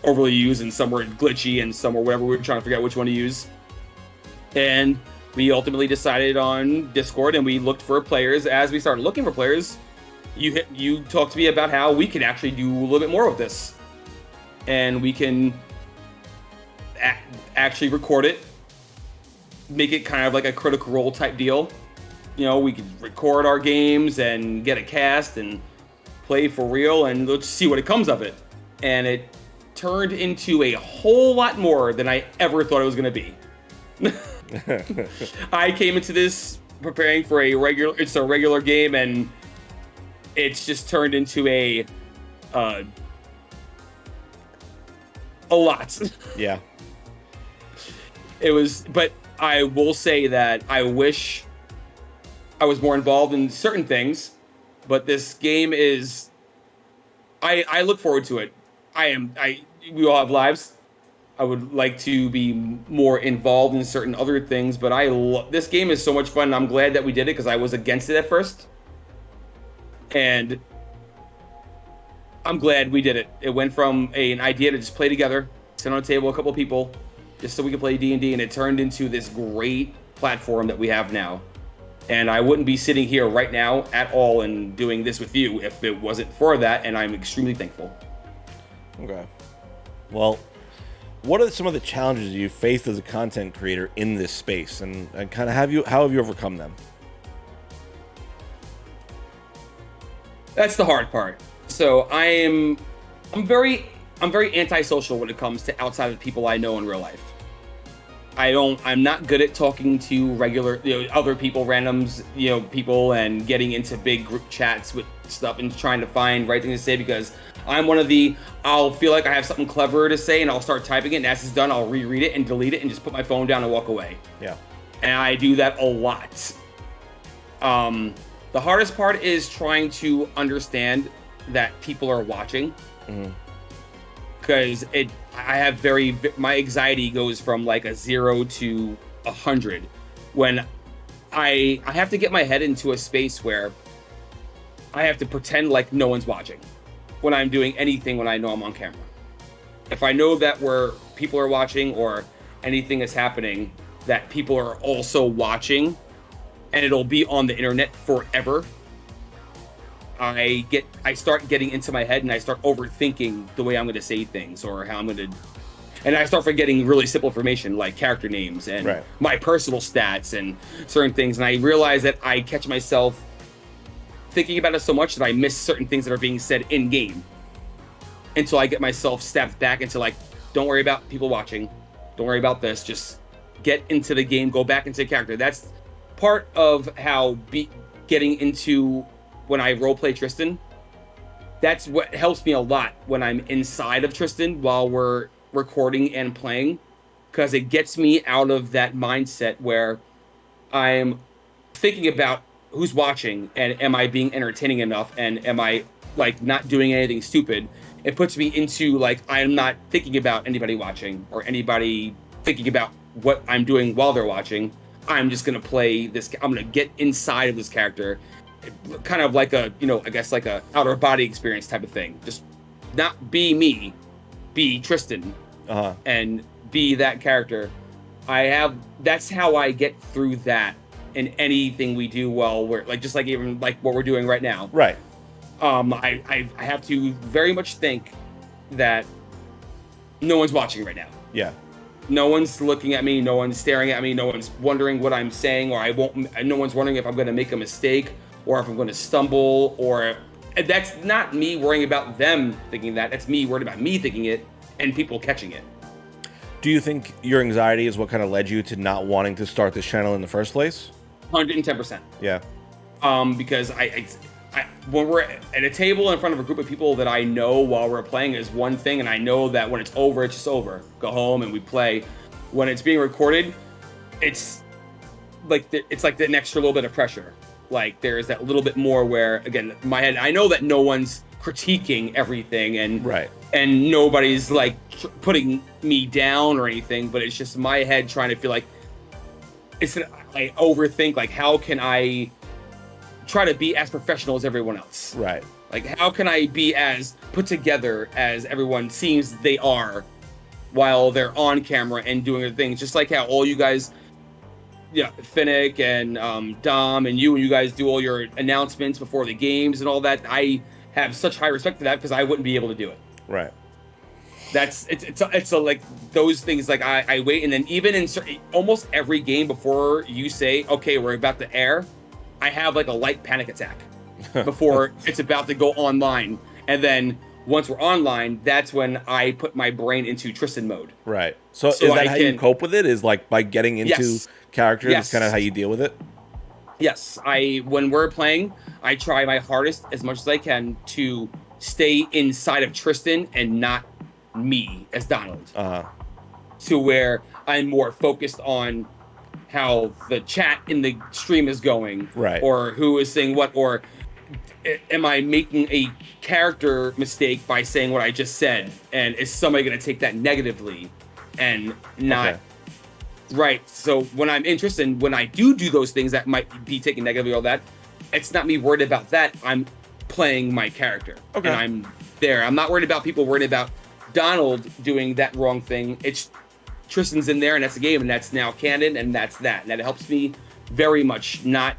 overly used, and some were glitchy, and some were whatever. We were trying to figure out which one to use, and we ultimately decided on Discord, and we looked for players. As we started looking for players, you talked to me about how we could actually do a little bit more of this, and we can actually record it, make it kind of like a Critical Role type deal. We could record our games and get a cast and play for real, and let's see what it comes of it. And it turned into a whole lot more than I ever thought it was going to be. I came into this preparing for a regular game, and it's just turned into a lot. Yeah. It was, but I will say that I wish I was more involved in certain things, but this game is, I look forward to it. We all have lives. I would like to be more involved in certain other things, but this game is so much fun, and I'm glad that we did it, because I was against it at first. And I'm glad we did it. It went from an idea to just play together, sit on a table, a couple people, just so we could play D&D, and it turned into this great platform that we have now. And I wouldn't be sitting here right now at all and doing this with you if it wasn't for that, and I'm extremely thankful. Okay. Well, what are some of the challenges you faced as a content creator in this space, and kind of how have you overcome them? That's the hard part. So I'm very antisocial when it comes to outside of people I know in real life. I'm not good at talking to regular, other people, randoms, people, and getting into big group chats with stuff and trying to find right things to say, because I'm one of I'll feel like I have something clever to say, and I'll start typing it, and as it's done, I'll reread it and delete it and just put my phone down and walk away. Yeah. And I do that a lot. The hardest part is trying to understand that people are watching. Because my anxiety goes from like a 0 to 100 when I have to get my head into a space where I have to pretend like no one's watching when I'm doing anything, when I know I'm on camera. If I know that people are watching, or anything is happening that people are also watching, and it'll be on the internet forever, I start getting into my head, and I start overthinking the way I'm going to say things, or how I'm going to. and I start forgetting really simple information like character names and my personal stats and certain things. And I realize that I catch myself thinking about it so much that I miss certain things that are being said in game until I get myself stabbed back into like, don't worry about people watching. Don't worry about this. Just get into the game, go back into the character. That's part of how getting into when I roleplay Tristin. That's what helps me a lot when I'm inside of Tristin while we're recording and playing, because it gets me out of that mindset where I'm thinking about who's watching and am I being entertaining enough and am I like not doing anything stupid. It puts me into like, I'm not thinking about anybody watching or anybody thinking about what I'm doing while they're watching. I'm just going to play this. I'm going to get inside of this character, kind of like a, I guess like a outer body experience type of thing. Just not be me, be Tristin and be that character. That's how I get through that in anything we do while we're like, just like even like what we're doing right now. Right. I have to very much think that no one's watching right now. Yeah. No one's looking at me. No one's staring at me. No one's wondering what I'm saying, or no one's wondering if I'm going to make a mistake or if I'm going to stumble, or that's not me worrying about them thinking that. That's me worried about me thinking it and people catching it. Do you think your anxiety is what kind of led you to not wanting to start this channel in the first place? 110%. Yeah. Because I when we're at a table in front of a group of people that I know while we're playing is one thing, and I know that when it's over, it's just over. Go home and we play. When it's being recorded, it's like the extra little bit of pressure. Like there is that little bit more where, again, my head, I know that no one's critiquing everything and nobody's like putting me down or anything, but it's just my head trying to feel like I overthink, like how can I try to be as professional as everyone else? Right. Like how can I be as put together as everyone seems they are while they're on camera and doing their things? Just like how all you guys, Finnick and Dom and you guys do all your announcements before the games and all that. I have such high respect for that because I wouldn't be able to do it. Right. It's like those things. Like I wait, and then even in almost every game before you say, okay, we're about to air, I have like a light panic attack before it's about to go online. And then once we're online, that's when I put my brain into Tristin mode. Right. So is that how you cope with it? Is like by getting into character? Yes. That's kind of how you deal with it? Yes. When we're playing, I try my hardest as much as I can to stay inside of Tristin and not me as Donald. To where I'm more focused on how the chat in the stream is going, right? Or who is saying what, or am I making a character mistake by saying what I just said, and is somebody going to take that negatively and not right? So when I'm interested, when I do those things that might be taken negatively, all that, it's not me worried about that. I'm playing my character, and I'm there. I'm not worried about people worried about Donald doing that wrong thing. It's Tristin's in there, and that's the game, and that's now canon, and that's that. And that helps me very much not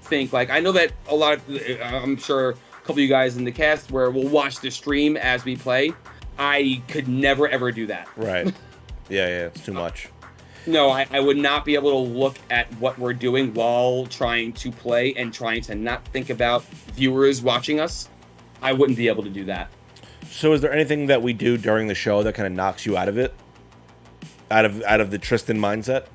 think like, I know that a lot of, I'm sure a couple of you guys in the cast where we'll watch the stream as we play. I could never ever do that. Right. Yeah, it's too much. No, I would not be able to look at what we're doing while trying to play and trying to not think about viewers watching us. I wouldn't be able to do that. So is there anything that we do during the show that kind of knocks you out of it? Out of the Tristin mindset?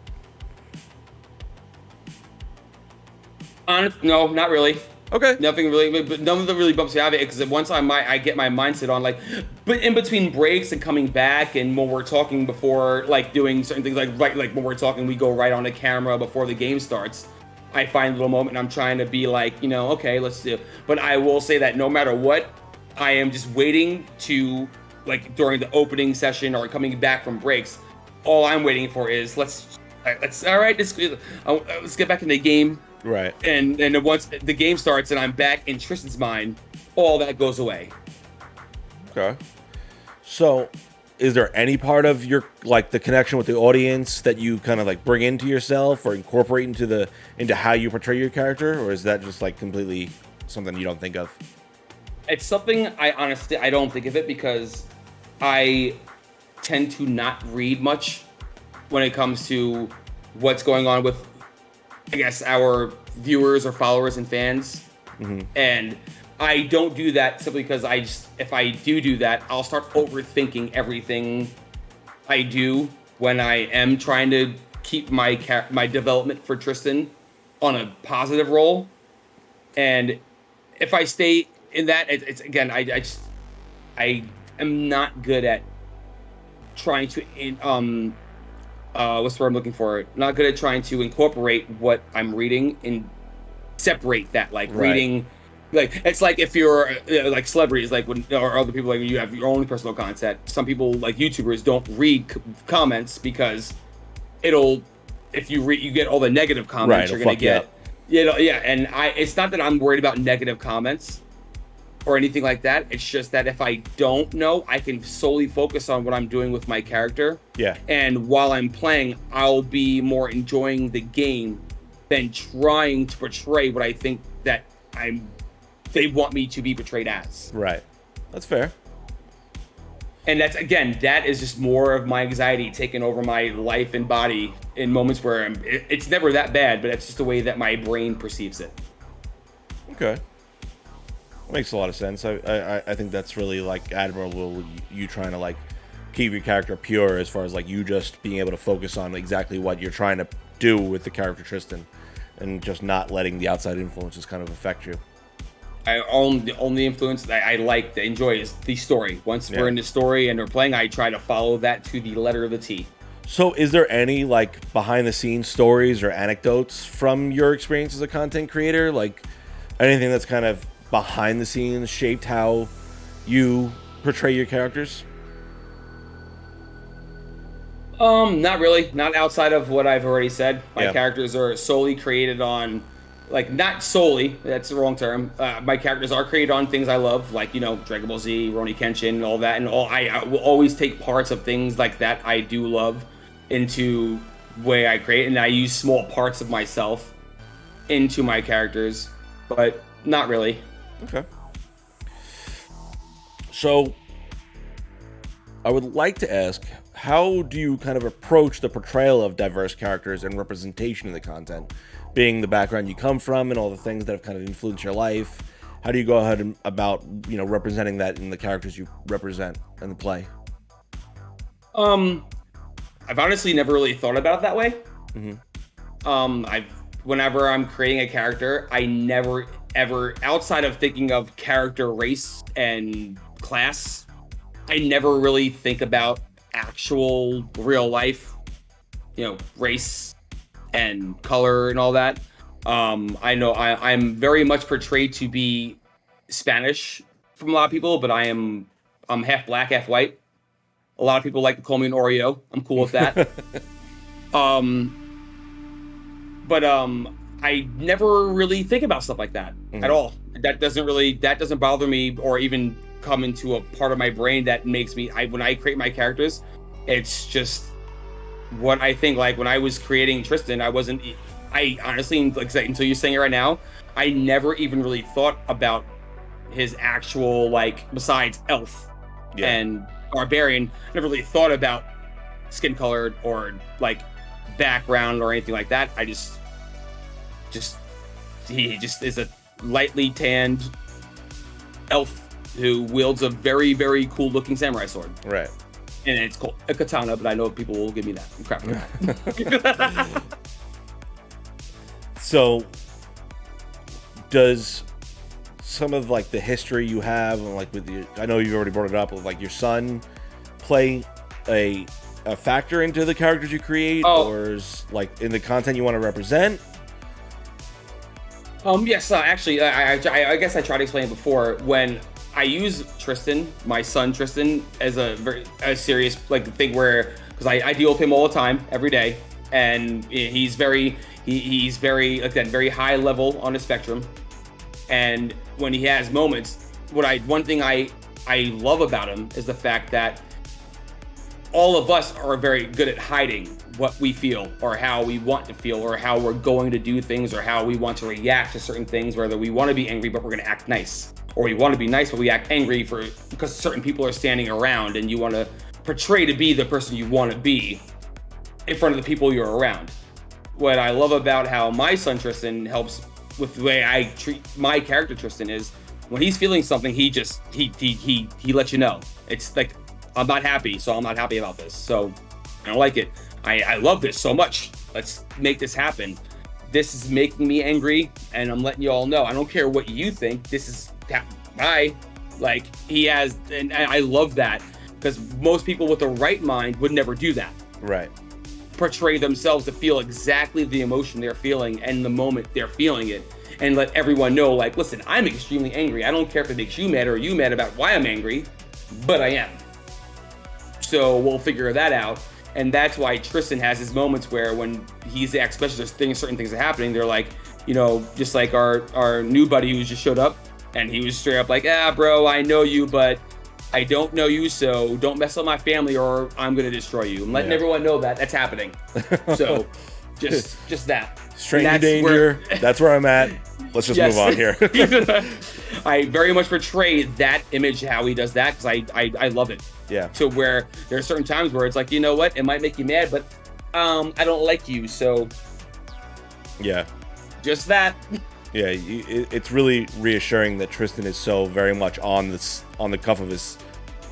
No, not really. Okay. Nothing really, but none of them really bumps me out of it, because once I get my mindset on, like, but in between breaks and coming back, and when we're talking before, like doing certain things, like when we're talking, we go right on the camera before the game starts. I find a little moment, and I'm trying to be like, okay, let's do. But I will say that no matter what, I am just waiting to, like, during the opening session or coming back from breaks. All I'm waiting for is let's get back in the game. Right. And once the game starts and I'm back in Tristin's mind, all that goes away. Okay. So, is there any part of your, like, the connection with the audience that you kind of like bring into yourself or incorporate into how you portray your character, or is that just like completely something you don't think of? It's something I honestly don't think of it, because I tend to not read much when it comes to what's going on with, I guess, our viewers or followers and fans. And I don't do that simply because if I do that, I'll start overthinking everything I do when I am trying to keep my development for Tristin on a positive roll. And if I stay in that, it's again, I am not good at trying to what's the word I'm looking for? Not good at trying to incorporate what I'm reading and separate that, like reading. Like, it's like if you're like celebrities, like when, or other people, like you have your own personal content. Some people, like YouTubers, don't read comments because if you read, you get all the negative comments you're gonna get. And it's not that I'm worried about negative comments or anything like that. It's just that if I don't know, I can solely focus on what I'm doing with my character. Yeah. And while I'm playing, I'll be more enjoying the game than trying to portray what I think that they want me to be portrayed as. Right. That's fair. And that is just more of my anxiety taking over my life and body in moments where it's never that bad, but it's just the way that my brain perceives it. Okay. Makes a lot of sense. I think that's really like admirable, you trying to like keep your character pure as far as like you just being able to focus on exactly what you're trying to do with the character Tristin and just not letting the outside influences kind of affect you. The only influence that I like to enjoy is the story. Once we're in the story and we're playing, I try to follow that to the letter of the T. So is there any like behind the scenes stories or anecdotes from your experience as a content creator? Like anything that's kind of behind the scenes shaped how you portray your characters? Not really. Not outside of what I've already said. My characters are solely created on, like, not solely, that's the wrong term. My characters are created on things I love, like, Dragon Ball Z, Rurouni Kenshin, all that, and I will always take parts of things like that I do love into the way I create, and I use small parts of myself into my characters, but not really. Okay. So, I would like to ask, how do you kind of approach the portrayal of diverse characters and representation in the content? Being the background you come from and all the things that have kind of influenced your life, how do you go ahead and about, representing that in the characters you represent in the play? I've honestly never really thought about it that way. Whenever I'm creating a character, I never ever, outside of thinking of character, race, and class, I never really think about actual real life, race and color and all that. I know I'm very much portrayed to be Spanish from a lot of people, but I'm half black, half white. A lot of people like to call me an Oreo. I'm cool with that. But I never really think about stuff like that at all. That doesn't bother me or even come into a part of my brain that makes me, when I create my characters, it's just what I think. Like when I was creating Tristin, I honestly, like I said, until you're saying it right now, I never even really thought about his actual, like, besides elf and barbarian, never really thought about skin color or like background or anything like that. I he just is a lightly tanned elf who wields a very, very cool looking samurai sword. Right. And it's called a katana, but I know people will give me that crap for that. So, does some of like the history you have, and like with the, I know you already brought it up, of like your son, play a factor into the characters you create, or is like in the content you want to represent? Yes, actually, I guess I tried to explain it before. When I use Tristin, my son Tristin, as a serious like thing where, because I deal with him all the time, every day, and he's very like that, very high level on the spectrum. And when he has moments, one thing I love about him is the fact that all of us are very good at hiding what we feel or how we want to feel or how we're going to do things or how we want to react to certain things, whether we want to be angry but we're going to act nice, or we want to be nice but we act angry because certain people are standing around and we want portray to be the person you want to be in front of the people you're around. What I love about how my son Tristin helps with the way I treat my character Tristin is when he's feeling something, he lets you know. It's like, I'm not happy, so I'm not happy about this. So I don't like it. I love this so much. Let's make this happen. This is making me angry, and I'm letting you all know. I don't care what you think. This is bye. Like, he has, and I love that, because most people with the right mind would never do that. Right. Portray themselves to feel exactly the emotion they're feeling and the moment they're feeling it, and let everyone know, like, listen, I'm extremely angry. I don't care if it makes you mad or you mad about why I'm angry, but I am. So we'll figure that out. And that's why Tristin has his moments where when he's asked questions, there's certain things are happening. They're like, you know, just like our new buddy who just showed up, and he was straight up like, bro, I know you, but I don't know you, so don't mess up my family or I'm going to destroy you. I'm letting everyone know that that's happening. So just that. Stranger danger. That's where I'm at. Let's just move on here. I very much portray that image, how he does that, because I love it. Yeah. So where there are certain times where it's like, you know what, it might make you mad, but I don't like you, so yeah, just that. Yeah, it's really reassuring that Tristin is so very much on the cuff of his,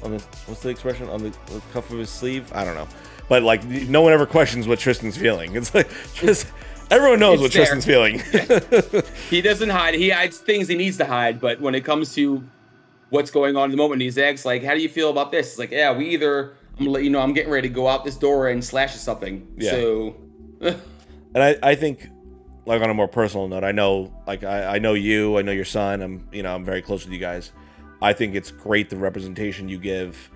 what's the expression, on the cuff of his sleeve? I don't know, but like no one ever questions what Tristan's feeling. It's like just everyone knows what Tristan's feeling. He doesn't hide. He hides things he needs to hide, but when it comes to what's going on in the moment, he's asked, like, how do you feel about this? It's like, yeah, I'm gonna let you know I'm getting ready to go out this door and slash something. Yeah. So and I think, like, on a more personal note, I know, like, I know you, I know your son, I'm very close with you guys. I think it's great the representation you give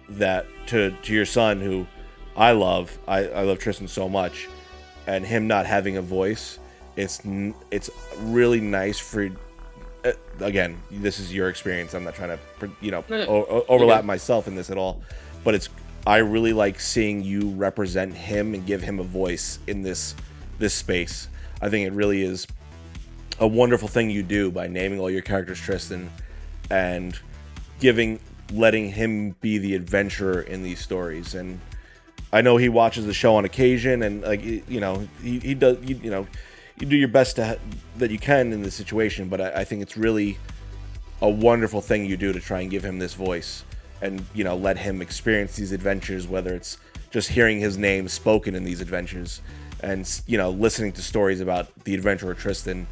that to your son, who I love. I love Tristin so much, and him not having a voice, it's really nice for, again, this is your experience. I'm not trying to, overlap myself in this at all, but I really like seeing you represent him and give him a voice in this space. I think it really is a wonderful thing you do by naming all your characters Tristin and letting him be the adventurer in these stories. And I know he watches the show on occasion, and like, he does, you do your best that you can in this situation, but I think it's really a wonderful thing you do to try and give him this voice and, let him experience these adventures, whether it's just hearing his name spoken in these adventures and, listening to stories about the adventurer Tristin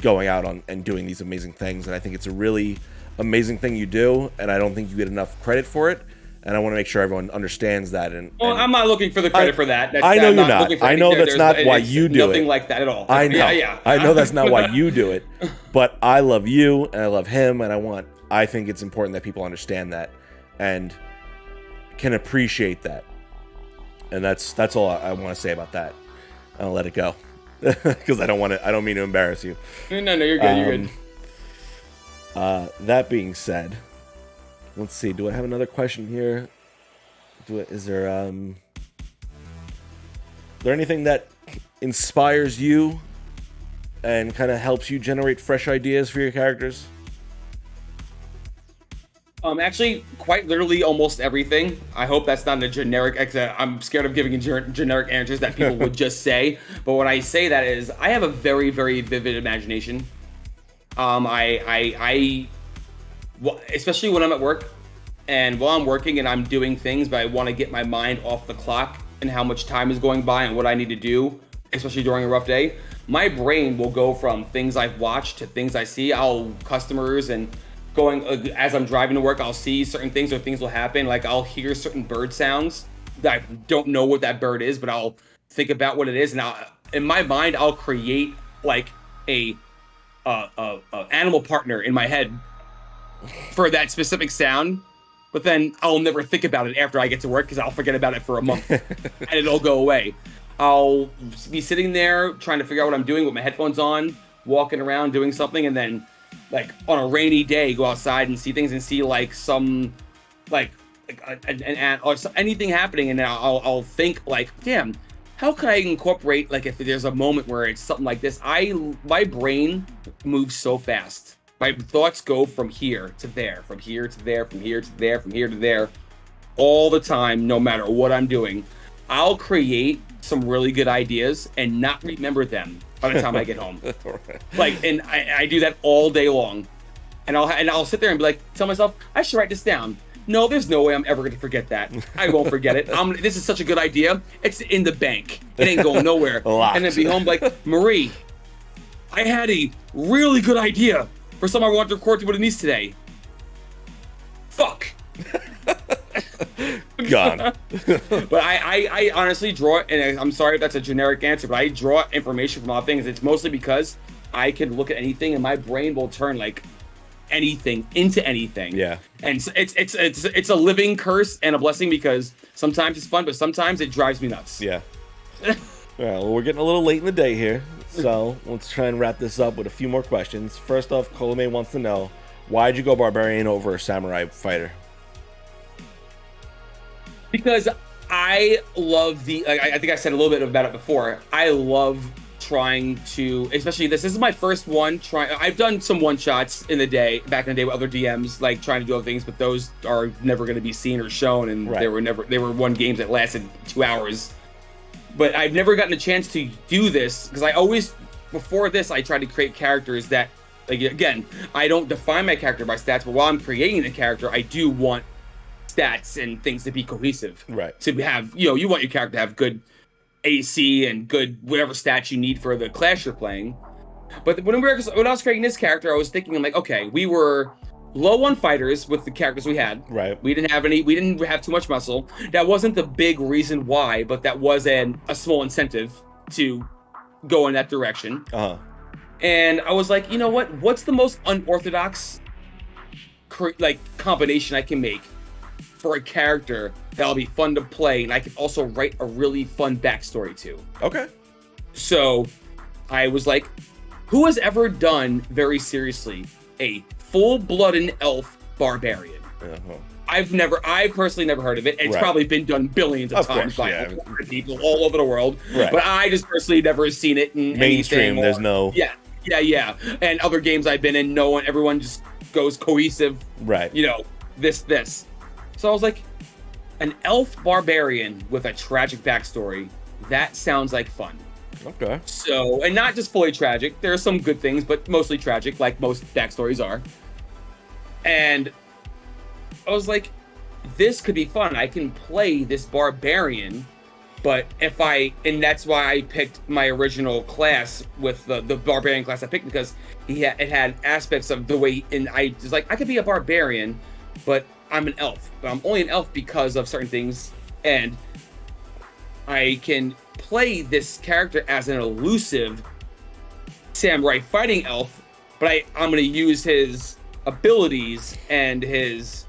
going out on and doing these amazing things. And I think it's a really amazing thing you do, and I don't think you get enough credit for it. And I want to make sure everyone understands that. I'm not looking for the credit for that. I know you're not. I know that's not why you do it. Nothing like that at all. I know. Yeah. I know that's not why you do it. But I love you, and I love him, and I think it's important that people understand that and can appreciate that. And that's all I want to say about that. I'll let it go because I don't mean to embarrass you. No, you're good. You're good. That being said, let's see. Do I have another question here? Is there anything that inspires you and kind of helps you generate fresh ideas for your characters? Actually, quite literally almost everything. I hope that's not a generic. I'm scared of giving generic answers that people would just say. But when I say that is, I have a very, very vivid imagination. Especially when I'm at work and while I'm working and I'm doing things, but I want to get my mind off the clock and how much time is going by and what I need to do, especially during a rough day. My brain will go from things I've watched to things I see. Customers and going as I'm driving to work, I'll see certain things or things will happen. Like I'll hear certain bird sounds that I don't know what that bird is, but I'll think about what it is, and in my mind I'll create like a animal partner in my head for that specific sound. But then I'll never think about it after I get to work because I'll forget about it for a month and it'll go away. I'll be sitting there trying to figure out what I'm doing with my headphones on, walking around doing something, and then like on a rainy day go outside and see things and see like some like an ant or anything happening, and then I'll think like, damn, how can I incorporate, like, if there's a moment where it's something like this? My brain moves so fast. My thoughts go from here to there, from here to there, from here to there, from here to there. all the time, no matter what I'm doing. I'll create some really good ideas and not remember them by the time I get home. Like, and I do that all day long. And I'll sit there and be like, tell myself, I should write this down. No, there's no way I'm ever going to forget that. I won't forget it. This is such a good idea. It's in the bank. It ain't going nowhere. And then be home like, Marie, I had a really good idea for something I wanted to record with Denise today. Fuck. Gone. But I honestly draw, and I'm sorry if that's a generic answer, but I draw information from all things. It's mostly because I can look at anything and my brain will turn like anything into anything. Yeah. And it's a living curse and a blessing, because sometimes it's fun, but sometimes it drives me nuts. Yeah. Well, we're getting a little late in the day here, so let's try and wrap this up with a few more questions. First off, Colome wants to know, why'd you go barbarian over a samurai fighter? Because I love I think I said a little bit about it before. I love trying to, especially this is my first one. I've done some one-shots back in the day with other DMs, like trying to do other things, but those are never going to be seen or shown, and they were one games that lasted 2 hours. But I've never gotten a chance to do this, because before this, I tried to create characters that, like, again, I don't define my character by stats, but while I'm creating the character, I do want stats and things to be cohesive. Right. To have, you want your character to have good AC and good whatever stats you need for the class you're playing. But when I was creating this character, I was thinking, I'm like, okay, we were low on fighters with the characters we had. Right. We didn't have too much muscle. That wasn't the big reason why, but that was a small incentive to go in that direction. Uh-huh. And I was like, you know what? What's the most unorthodox combination I can make for a character that'll be fun to play, and I can also write a really fun backstory to? Okay. So I was like, who has ever done very seriously a full-blooded elf barbarian? Uh-huh. I've personally never heard of it. It's probably been done billions of times by people all over the world. Right. But I just personally never seen it in mainstream. There's no. Yeah. And other games I've been in, everyone just goes cohesive. Right. This. So I was like, an elf barbarian with a tragic backstory. That sounds like fun. Okay. So, and not just fully tragic. There are some good things, but mostly tragic, like most backstories are. And I was like, this could be fun. I can play this barbarian, but and that's why I picked my original class with the barbarian class I picked, because it had aspects of the way, and I was like, I could be a barbarian, but I'm an elf. But I'm only an elf because of certain things, and I can play this character as an elusive samurai fighting elf, but I'm going to use his abilities and his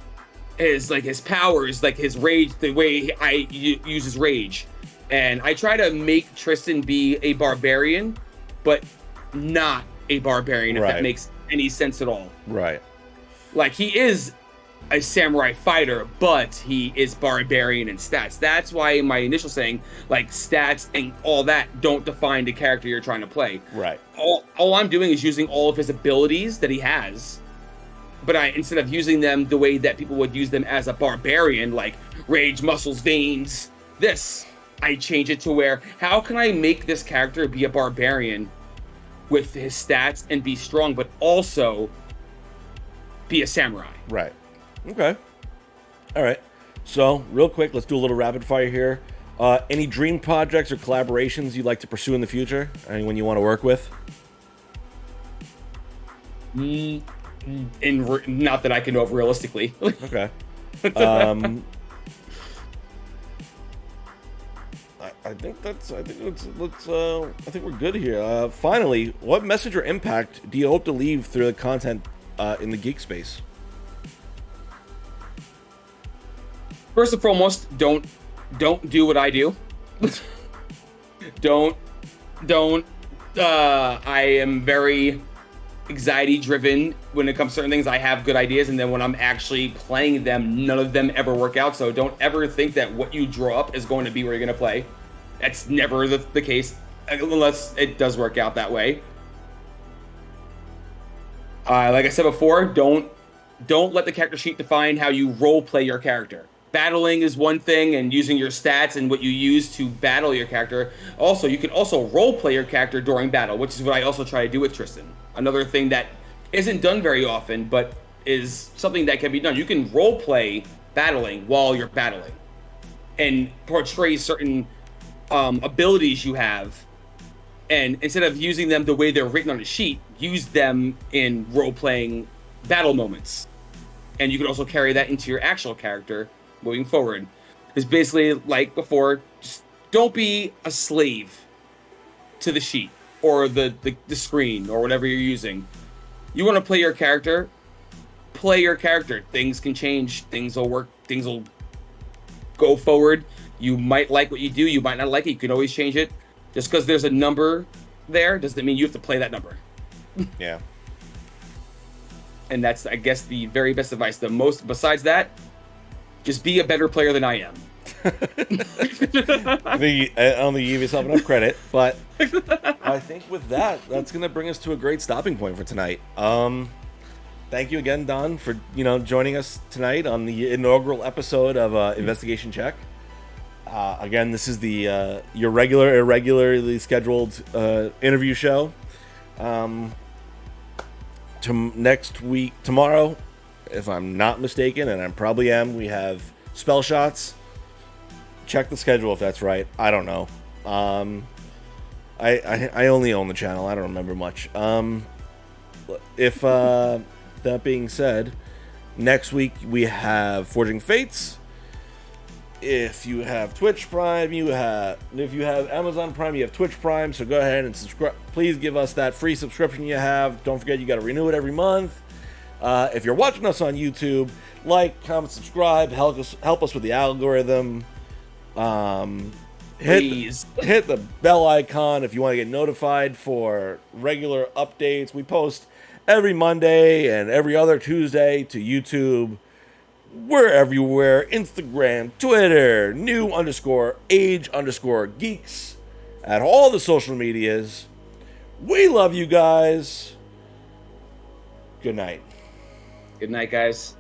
powers, like his rage, the way I use his rage. And I try to make Tristin be a barbarian, but not a barbarian, if that makes any sense at all. Right. Like, he is a samurai fighter, but he is barbarian in stats. That's why my initial saying, like, stats and all that don't define the character you're trying to play. Right. All I'm doing is using all of his abilities that he has, but instead of using them the way that people would use them as a barbarian, like rage, muscles, veins, I change it to where, how can I make this character be a barbarian with his stats and be strong, but also be a samurai? Right. Okay. All right. So, real quick, let's do a little rapid fire here. Any dream projects or collaborations you'd like to pursue in the future? Anyone you want to work with? Not that I can know of realistically. Okay. I think we're good here. Finally, what message or impact do you hope to leave through the content in the geek space? First and foremost, don't do what I do. don't. I am very anxiety driven when it comes to certain things. I have good ideas, and then when I'm actually playing them, none of them ever work out. So don't ever think that what you draw up is going to be where you're going to play. That's never the case, unless it does work out that way. Like I said before, don't let the character sheet define how you role play your character. battling is one thing, and using your stats and what you use to battle your character. Also, you can also role play your character during battle, which is what I also try to do with Tristin. Another thing that isn't done very often, but is something that can be done. You can role play battling while you're battling, and portray certain abilities you have. And instead of using them the way they're written on a sheet, use them in role-playing battle moments. And you can also carry that into your actual character moving forward. It's basically like before, just don't be a slave to the sheet or the screen or whatever you're using. You want to play your character, play your character. Things can change, things will work, things will go forward. You might like what you do, you might not like it, you can always change it. Just because there's a number there doesn't mean you have to play that number. Yeah. And that's, I guess, the very best advice. The most, besides that, just be a better player than I am. I don't think you give yourself enough credit, but I think with that, that's going to bring us to a great stopping point for tonight. Thank you again, Don, for joining us tonight on the inaugural episode of Investigation Check. Again, this is the your irregularly scheduled interview show. Next week, tomorrow, if I'm not mistaken, and I probably am, we have spell shots. Check the schedule if that's right. I don't know. I only own the channel. I don't remember much. If that being said, next week we have Forging Fates. If you have Twitch Prime, if you have Amazon Prime, you have Twitch Prime, so go ahead and subscribe. Please give us that free subscription you have. Don't forget you got to renew it every month. If you're watching us on YouTube, like, comment, subscribe, help us with the algorithm. Hit the bell icon if you want to get notified for regular updates. We post every Monday and every other Tuesday to YouTube. We're everywhere. Instagram, Twitter, new_age_geeks at all the social medias. We love you guys. Good night. Good night, guys.